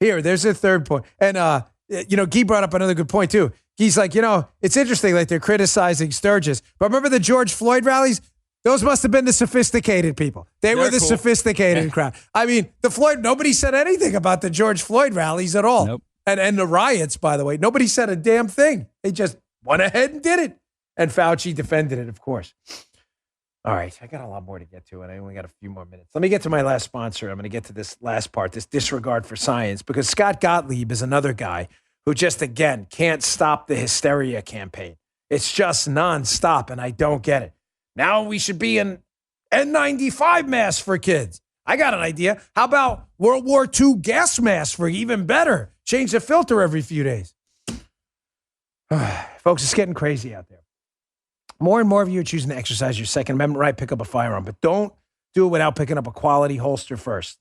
Speaker 2: Here, there's a third point. And, Guy brought up another good point, too. He's like, it's interesting, like they're criticizing Sturgis. But remember the George Floyd rallies? Those must have been the sophisticated people. They're the cool. Sophisticated crowd. I mean, nobody said anything about the George Floyd rallies at all.
Speaker 9: Nope.
Speaker 2: And the riots, by the way. Nobody said a damn thing. They just went ahead and did it. And Fauci defended it, of course. All right, I got a lot more to get to, and I only got a few more minutes. Let me get to my last sponsor. I'm going to get to this last part, this disregard for science, because Scott Gottlieb is another guy who just, again, can't stop the hysteria campaign. It's just nonstop, and I don't get it. Now we should be an N95 mask for kids. I got an idea. How about World War II gas masks for even better? Change the filter every few days. Folks, it's getting crazy out there. More and more of you are choosing to exercise your Second Amendment right, pick up a firearm, but don't do it without picking up a quality holster first.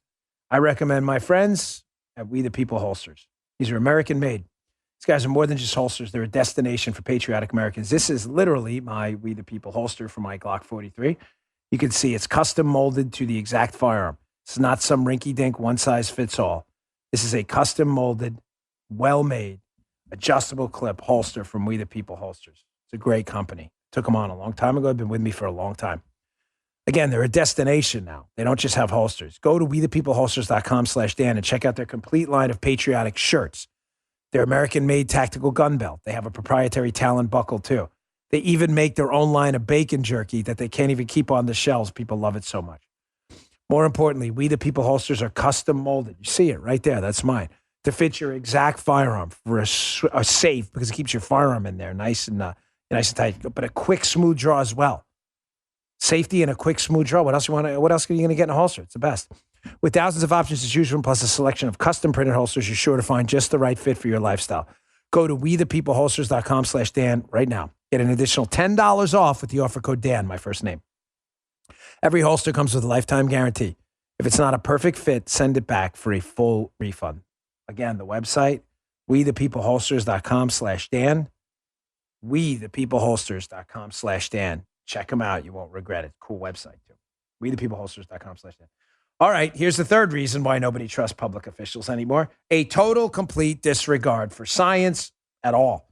Speaker 2: I recommend my friends at We the People Holsters. These are American made. These guys are more than just holsters. They're a destination for patriotic Americans. This is literally my We the People holster for my Glock 43. You can see it's custom molded to the exact firearm. It's not some rinky-dink one-size-fits-all. This is a custom molded, well-made, adjustable clip holster from We the People Holsters. It's a great company. Took them on a long time ago. They've been with me for a long time. Again, they're a destination now. They don't just have holsters. Go to wethepeopleholsters.com/Dan and check out their complete line of patriotic shirts. Their American-made tactical gun belt. They have a proprietary Talon buckle, too. They even make their own line of bacon jerky that they can't even keep on the shelves. People love it so much. More importantly, We the People holsters are custom molded. You see it right there. That's mine. To fit your exact firearm for a safe, because it keeps your firearm in there nice and tight, but a quick, smooth draw as well. Safety and a quick, smooth draw. What else are you going to get in a holster? It's the best. With thousands of options to choose from, plus a selection of custom printed holsters, you're sure to find just the right fit for your lifestyle. Go to wethepeopleholsters.com/Dan right now. Get an additional $10 off with the offer code Dan, my first name. Every holster comes with a lifetime guarantee. If it's not a perfect fit, send it back for a full refund. Again, the website, wethepeopleholsters.com/Dan. wethepeopleholsters.com/Dan. Check them out. You won't regret it. Cool website, too. wethepeopleholsters.com/Dan. All right, here's the third reason why nobody trusts public officials anymore. A total, complete disregard for science at all.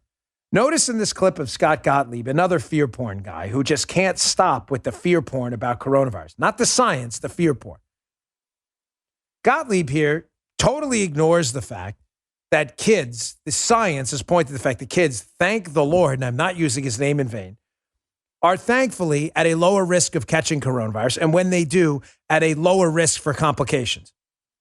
Speaker 2: Notice in this clip of Scott Gottlieb, another fear porn guy who just can't stop with the fear porn about coronavirus. Not the science, the fear porn. Gottlieb here totally ignores the fact that kids, the science has pointed to the fact that kids, thank the Lord, and I'm not using his name in vain, are thankfully at a lower risk of catching coronavirus, and when they do, at a lower risk for complications.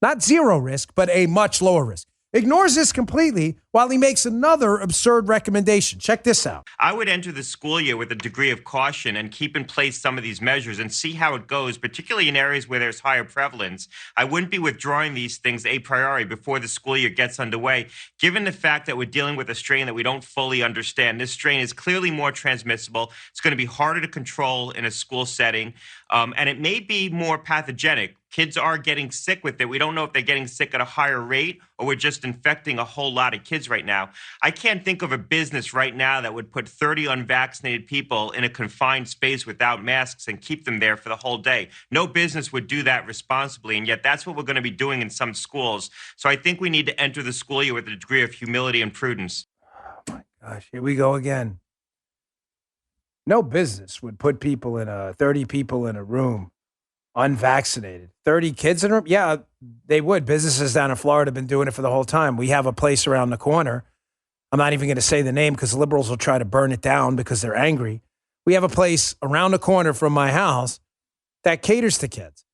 Speaker 2: Not zero risk, but a much lower risk. Ignores this completely while he makes another absurd recommendation. Check this out.
Speaker 9: I would enter the school year with a degree of caution and keep in place some of these measures and see how it goes, particularly in areas where there's higher prevalence. I wouldn't be withdrawing these things a priori before the school year gets underway, given the fact that we're dealing with a strain that we don't fully understand. This strain is clearly more transmissible. It's going to be harder to control in a school setting, and it may be more pathogenic. Kids are getting sick with it. We don't know if they're getting sick at a higher rate or we're just infecting a whole lot of kids right now. I can't think of a business right now that would put 30 unvaccinated people in a confined space without masks and keep them there for the whole day. No business would do that responsibly, and yet that's what we're going to be doing in some schools. So I think we need to enter the school year with a degree of humility and prudence.
Speaker 2: Oh my gosh, here we go again. No business would put 30 people in a room unvaccinated. 30 kids in a room? Yeah, they would. Businesses down in Florida have been doing it for the whole time. We have a place around the corner. I'm not even going to say the name because liberals will try to burn it down because they're angry. We have a place around the corner from my house that caters to kids.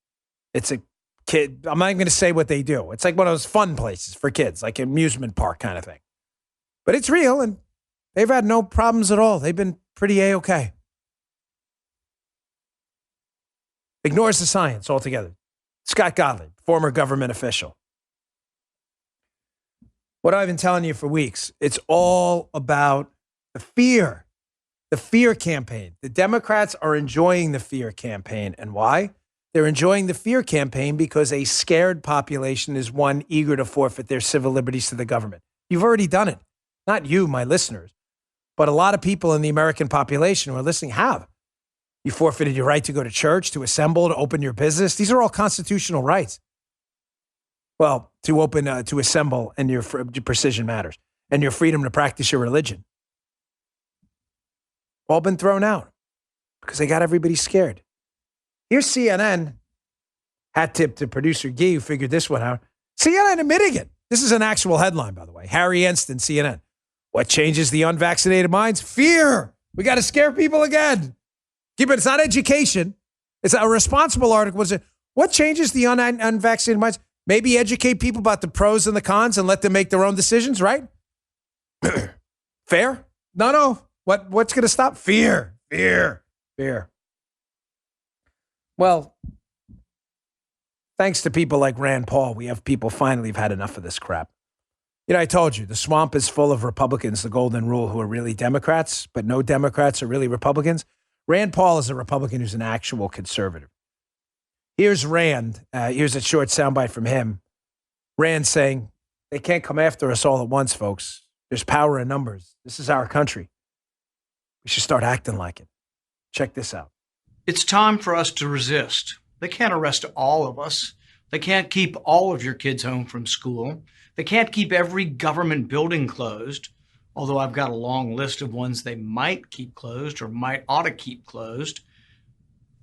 Speaker 2: It's a kid. I'm not even going to say what they do. It's like one of those fun places for kids, like an amusement park kind of thing. But it's real, and they've had no problems at all. They've been pretty A-okay. Ignores the science altogether. Scott Gottlieb, former government official. What I've been telling you for weeks, it's all about the fear campaign. The Democrats are enjoying the fear campaign. And why? They're enjoying the fear campaign because a scared population is one eager to forfeit their civil liberties to the government. You've already done it. Not you, my listeners, but a lot of people in the American population who are listening have. You forfeited your right to go to church, to assemble, to open your business. These are all constitutional rights. Well, to open, to assemble, and your precision matters, and your freedom to practice your religion. All been thrown out because they got everybody scared. Here's CNN. Hat tip to producer Guy, who figured this one out. CNN admitting it. This is an actual headline, by the way. Harry Enston, CNN. What changes the unvaccinated minds? Fear. We got to scare people again. But it's not education. It's a responsible article. What changes the unvaccinated minds? Maybe educate people about the pros and the cons and let them make their own decisions, right? Fair? No. What's going to stop? Fear. Well, thanks to people like Rand Paul, we have people finally have had enough of this crap. You know, I told you, the swamp is full of Republicans, the golden rule, who are really Democrats, but no Democrats are really Republicans. Rand Paul is a Republican who's an actual conservative. Here's Rand. Here's a short soundbite from him. Rand saying, they can't come after us all at once, folks. There's power in numbers. This is our country. We should start acting like it. Check this out.
Speaker 10: It's time for us to resist. They can't arrest all of us. They can't keep all of your kids home from school. They can't keep every government building closed, although I've got a long list of ones they might keep closed or might ought to keep closed.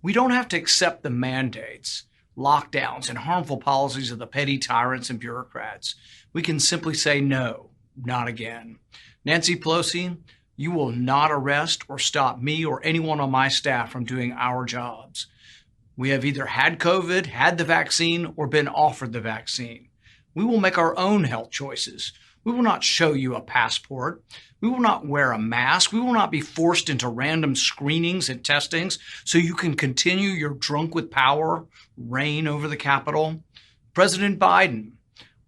Speaker 10: We don't have to accept the mandates, lockdowns, and harmful policies of the petty tyrants and bureaucrats. We can simply say no, not again. Nancy Pelosi, you will not arrest or stop me or anyone on my staff from doing our jobs. We have either had COVID, had the vaccine, or been offered the vaccine. We will make our own health choices. We will not show you a passport. We will not wear a mask. We will not be forced into random screenings and testings so you can continue your drunk with power reign over the Capitol. President Biden,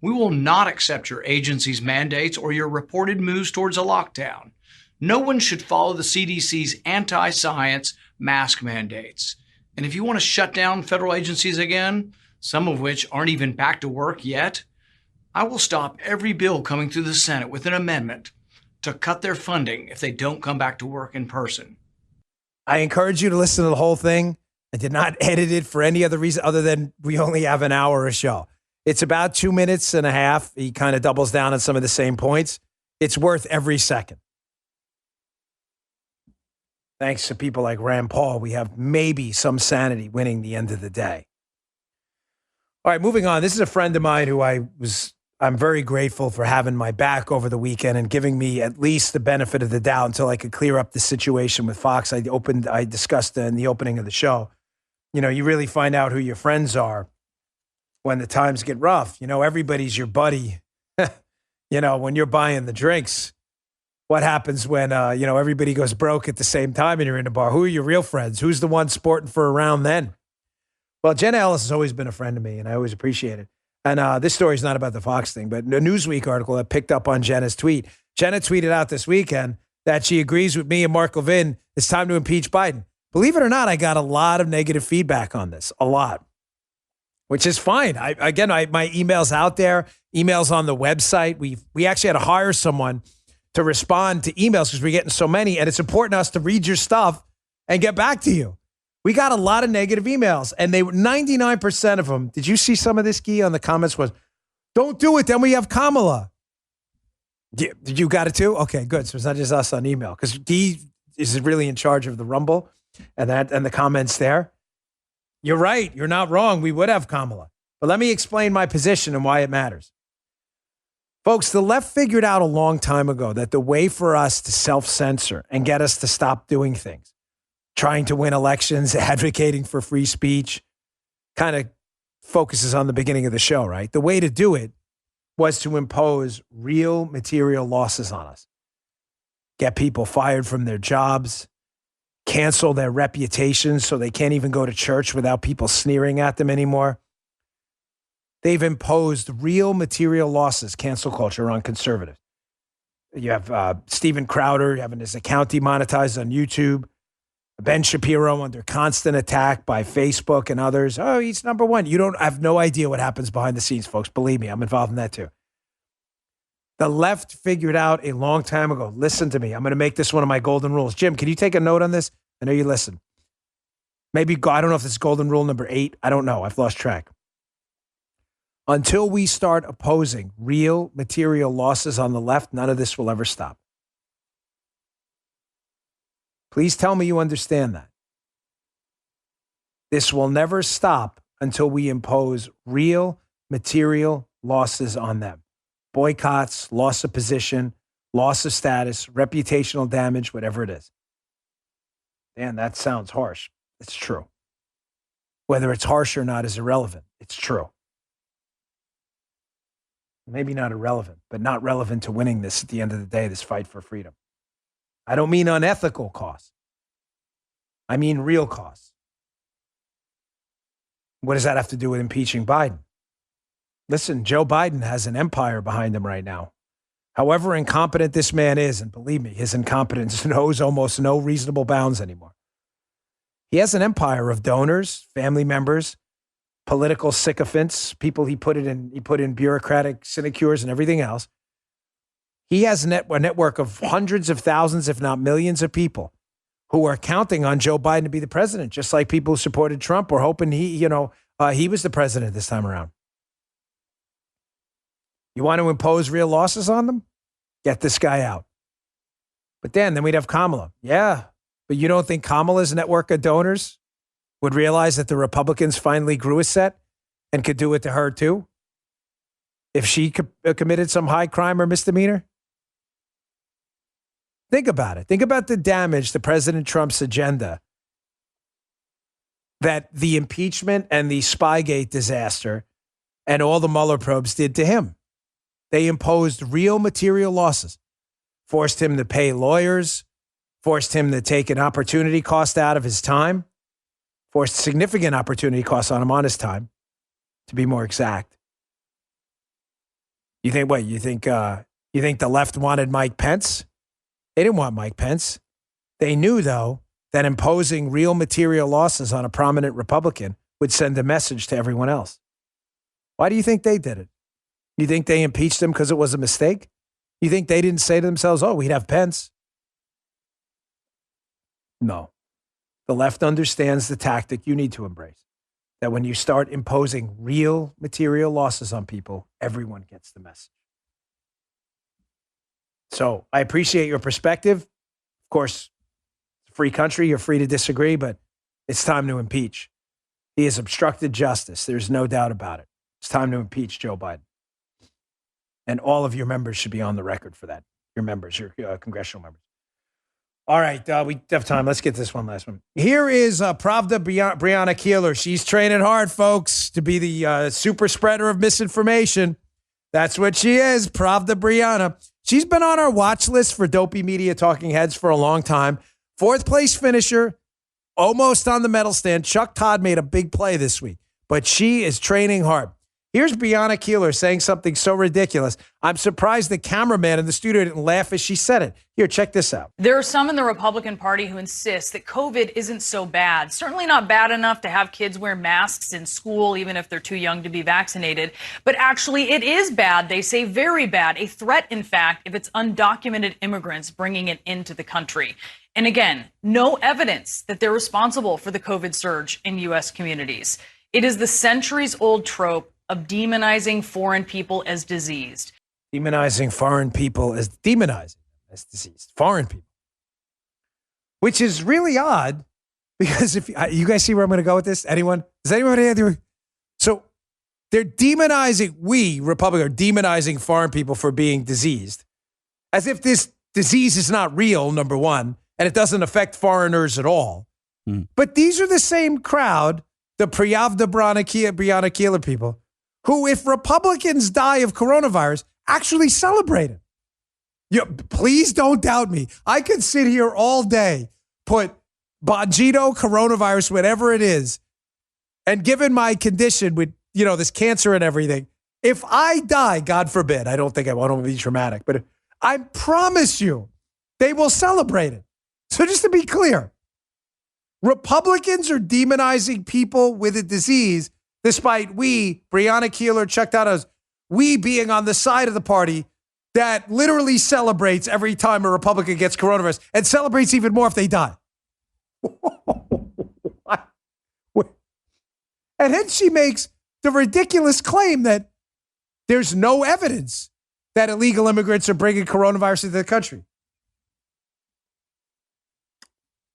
Speaker 10: we will not accept your agency's mandates or your reported moves towards a lockdown. No one should follow the CDC's anti-science mask mandates. And if you want to shut down federal agencies again, some of which aren't even back to work yet, I will stop every bill coming through the Senate with an amendment to cut their funding if they don't come back to work in person.
Speaker 2: I encourage you to listen to the whole thing. I did not edit it for any other reason other than we only have an hour a show. It's about 2 minutes and a half. He kind of doubles down on some of the same points. It's worth every second. Thanks to people like Rand Paul, we have maybe some sanity winning the end of the day. All right, moving on. This is a friend of mine who I'm very grateful for having my back over the weekend and giving me at least the benefit of the doubt until I could clear up the situation with Fox. I discussed in the opening of the show. You know, you really find out who your friends are when the times get rough. You know, everybody's your buddy. You know, when you're buying the drinks. What happens when, everybody goes broke at the same time and you're in a bar? Who are your real friends? Who's the one sporting for a round then? Well, Jenna Ellis has always been a friend of me, and I always appreciate it. And this story is not about the Fox thing, but a Newsweek article that picked up on Jenna's tweet. Jenna tweeted out this weekend that she agrees with me and Mark Levin. It's time to impeach Biden. Believe it or not, I got a lot of negative feedback on this, a lot, which is fine. My email's out there, emails on the website. We actually had to hire someone to respond to emails because we're getting so many, and it's important to us to read your stuff and get back to you. We got a lot of negative emails, and they were 99% of them. Did you see some of this, Guy, on the comments was, don't do it, then we have Kamala. Did you got it too? Okay, good. So it's not just us on email, because Guy is really in charge of the Rumble and the comments there. You're right. You're not wrong. We would have Kamala. But let me explain my position and why it matters. Folks, the left figured out a long time ago that the way for us to self-censor and get us to stop doing things, trying to win elections, advocating for free speech, kind of focuses on the beginning of the show, right? The way to do it was to impose real material losses on us. Get people fired from their jobs, cancel their reputations so they can't even go to church without people sneering at them anymore. They've imposed real material losses, cancel culture, on conservatives. You have Steven Crowder having his account demonetized on YouTube. Ben Shapiro under constant attack by Facebook and others. Oh, he's number one. You have no idea what happens behind the scenes, folks. Believe me, I'm involved in that too. The left figured out a long time ago. Listen to me. I'm going to make this one of my golden rules. Jim, can you take a note on this? I know you listen. Maybe, I don't know if it's golden rule number 8. I don't know. I've lost track. Until we start opposing real material losses on the left, none of this will ever stop. Please tell me you understand that. This will never stop until we impose real material losses on them. Boycotts, loss of position, loss of status, reputational damage, whatever it is. Dan, that sounds harsh. It's true. Whether it's harsh or not is irrelevant. It's true. Maybe not irrelevant, but not relevant to winning this at the end of the day, this fight for freedom. I don't mean unethical costs. I mean real costs. What does that have to do with impeaching Biden? Listen, Joe Biden has an empire behind him right now. However incompetent this man is, and believe me, his incompetence knows almost no reasonable bounds anymore. He has an empire of donors, family members, political sycophants, people he put in bureaucratic sinecures and everything else. He has a network of hundreds of thousands, if not millions of people who are counting on Joe Biden to be the president, just like people who supported Trump or hoping he was the president this time around. You want to impose real losses on them? Get this guy out. But then we'd have Kamala. Yeah, but you don't think Kamala's network of donors would realize that the Republicans finally grew a set and could do it to her too? If she committed some high crime or misdemeanor? Think about it. Think about the damage to President Trump's agenda that the impeachment and the Spygate disaster and all the Mueller probes did to him. They imposed real material losses, forced him to pay lawyers, forced him to take an opportunity cost out of his time, forced significant opportunity costs on him on his time, to be more exact. You think what? You think the left wanted Mike Pence? They didn't want Mike Pence. They knew, though, that imposing real material losses on a prominent Republican would send a message to everyone else. Why do you think they did it? You think they impeached him because it was a mistake? You think they didn't say to themselves, oh, we'd have Pence? No. The left understands the tactic you need to embrace, that when you start imposing real material losses on people, everyone gets the message. So I appreciate your perspective. Of course, it's a free country. You're free to disagree, but it's time to impeach. He has obstructed justice. There's no doubt about it. It's time to impeach Joe Biden. And all of your members should be on the record for that. Your members, your congressional members. All right, we have time. Let's get this one last one. Here is Pravda Brianna Keeler. She's training hard, folks, to be the super spreader of misinformation. That's what she is, Pravda Brianna. She's been on our watch list for dopey media talking heads for a long time. 4th place finisher, almost on the medal stand. Chuck Todd made a big play this week, but she is training hard. Here's Brianna Keeler saying something so ridiculous. I'm surprised the cameraman in the studio didn't laugh as she said it. Here, check this out.
Speaker 11: There are some in the Republican Party who insist that COVID isn't so bad. Certainly not bad enough to have kids wear masks in school, even if they're too young to be vaccinated. But actually, it is bad. They say very bad. A threat, in fact, if it's undocumented immigrants bringing it into the country. And again, no evidence that they're responsible for the COVID surge in U.S. communities. It is the centuries-old trope of demonizing foreign people as diseased.
Speaker 2: Demonizing foreign people as diseased. Foreign people. Which is really odd because if you guys see where I'm going to go with this? Anyone? Does anyone? So they're demonizing, we, Republicans, are demonizing foreign people for being diseased. As if this disease is not real, number one, and it doesn't affect foreigners at all. But these are the same crowd, the Pravda Brianna Keeler people, who, if Republicans die of coronavirus, actually celebrate it. Please don't doubt me. I could sit here all day, put Bongino, coronavirus, whatever it is, and given my condition with, this cancer and everything, if I die, God forbid, I don't think I want to be dramatic, but I promise you, they will celebrate it. So just to be clear, Republicans are demonizing people with a disease despite we, Brianna Keeler, Chuck Todd, we being on the side of the party that literally celebrates every time a Republican gets coronavirus and celebrates even more if they die. And then she makes the ridiculous claim that there's no evidence that illegal immigrants are bringing coronavirus into the country.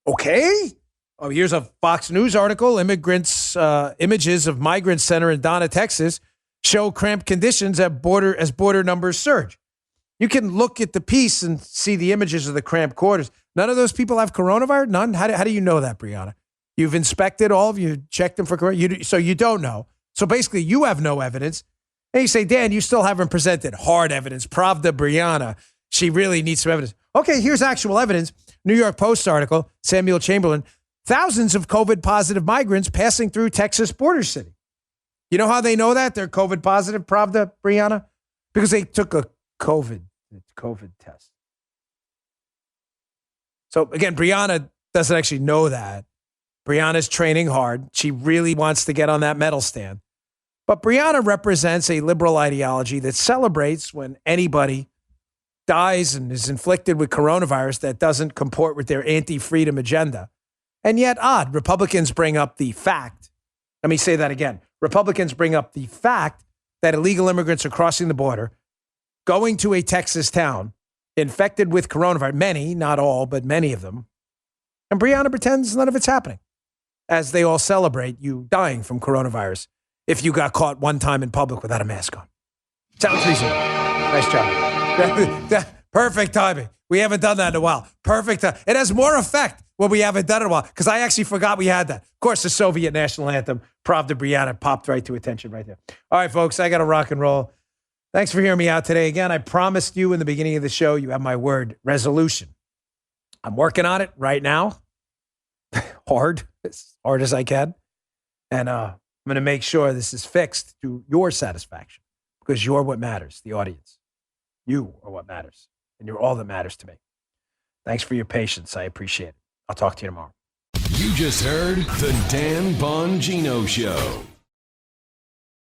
Speaker 2: Okay. Oh, here's a Fox News article. Images of migrant center in Donna, Texas, show cramped conditions as border numbers surge. You can look at the piece and see the images of the cramped quarters. None of those people have coronavirus? None? How do you know that, Brianna? You've inspected all of you, checked them for coronavirus, so you don't know. So basically, you have no evidence. And you say, Dan, you still haven't presented hard evidence. Pravda Brianna, she really needs some evidence. Okay, here's actual evidence. New York Post article, Samuel Chamberlain, thousands of COVID positive migrants passing through Texas border city. You know how they know that? They're COVID positive, Pravda Brianna? Because they took a COVID test. So again, Brianna doesn't actually know that. Breonna's training hard. She really wants to get on that medal stand. But Breonna represents a liberal ideology that celebrates when anybody dies and is inflicted with coronavirus that doesn't comport with their anti-freedom agenda. And yet, Republicans bring up the fact. Let me say that again. Republicans bring up the fact that illegal immigrants are crossing the border, going to a Texas town, infected with coronavirus. Many, not all, but many of them. And Breonna pretends none of it's happening, as they all celebrate you dying from coronavirus if you got caught one time in public without a mask on. Sounds reasonable. Nice job. Perfect timing. We haven't done that in a while. Perfect. It has more effect when we haven't done it in a while, because I actually forgot we had that. Of course, the Soviet national anthem, Pravda Breonna, popped right to attention right there. All right, folks, I got to rock and roll. Thanks for hearing me out today. Again, I promised you in the beginning of the show, you have my word, resolution. I'm working on it right now. As hard as I can. And I'm going to make sure this is fixed to your satisfaction, because you're what matters, the audience. You are what matters, and you're all that matters to me. Thanks for your patience. I appreciate it. I'll talk to you tomorrow.
Speaker 1: You just heard The Dan Bongino Show.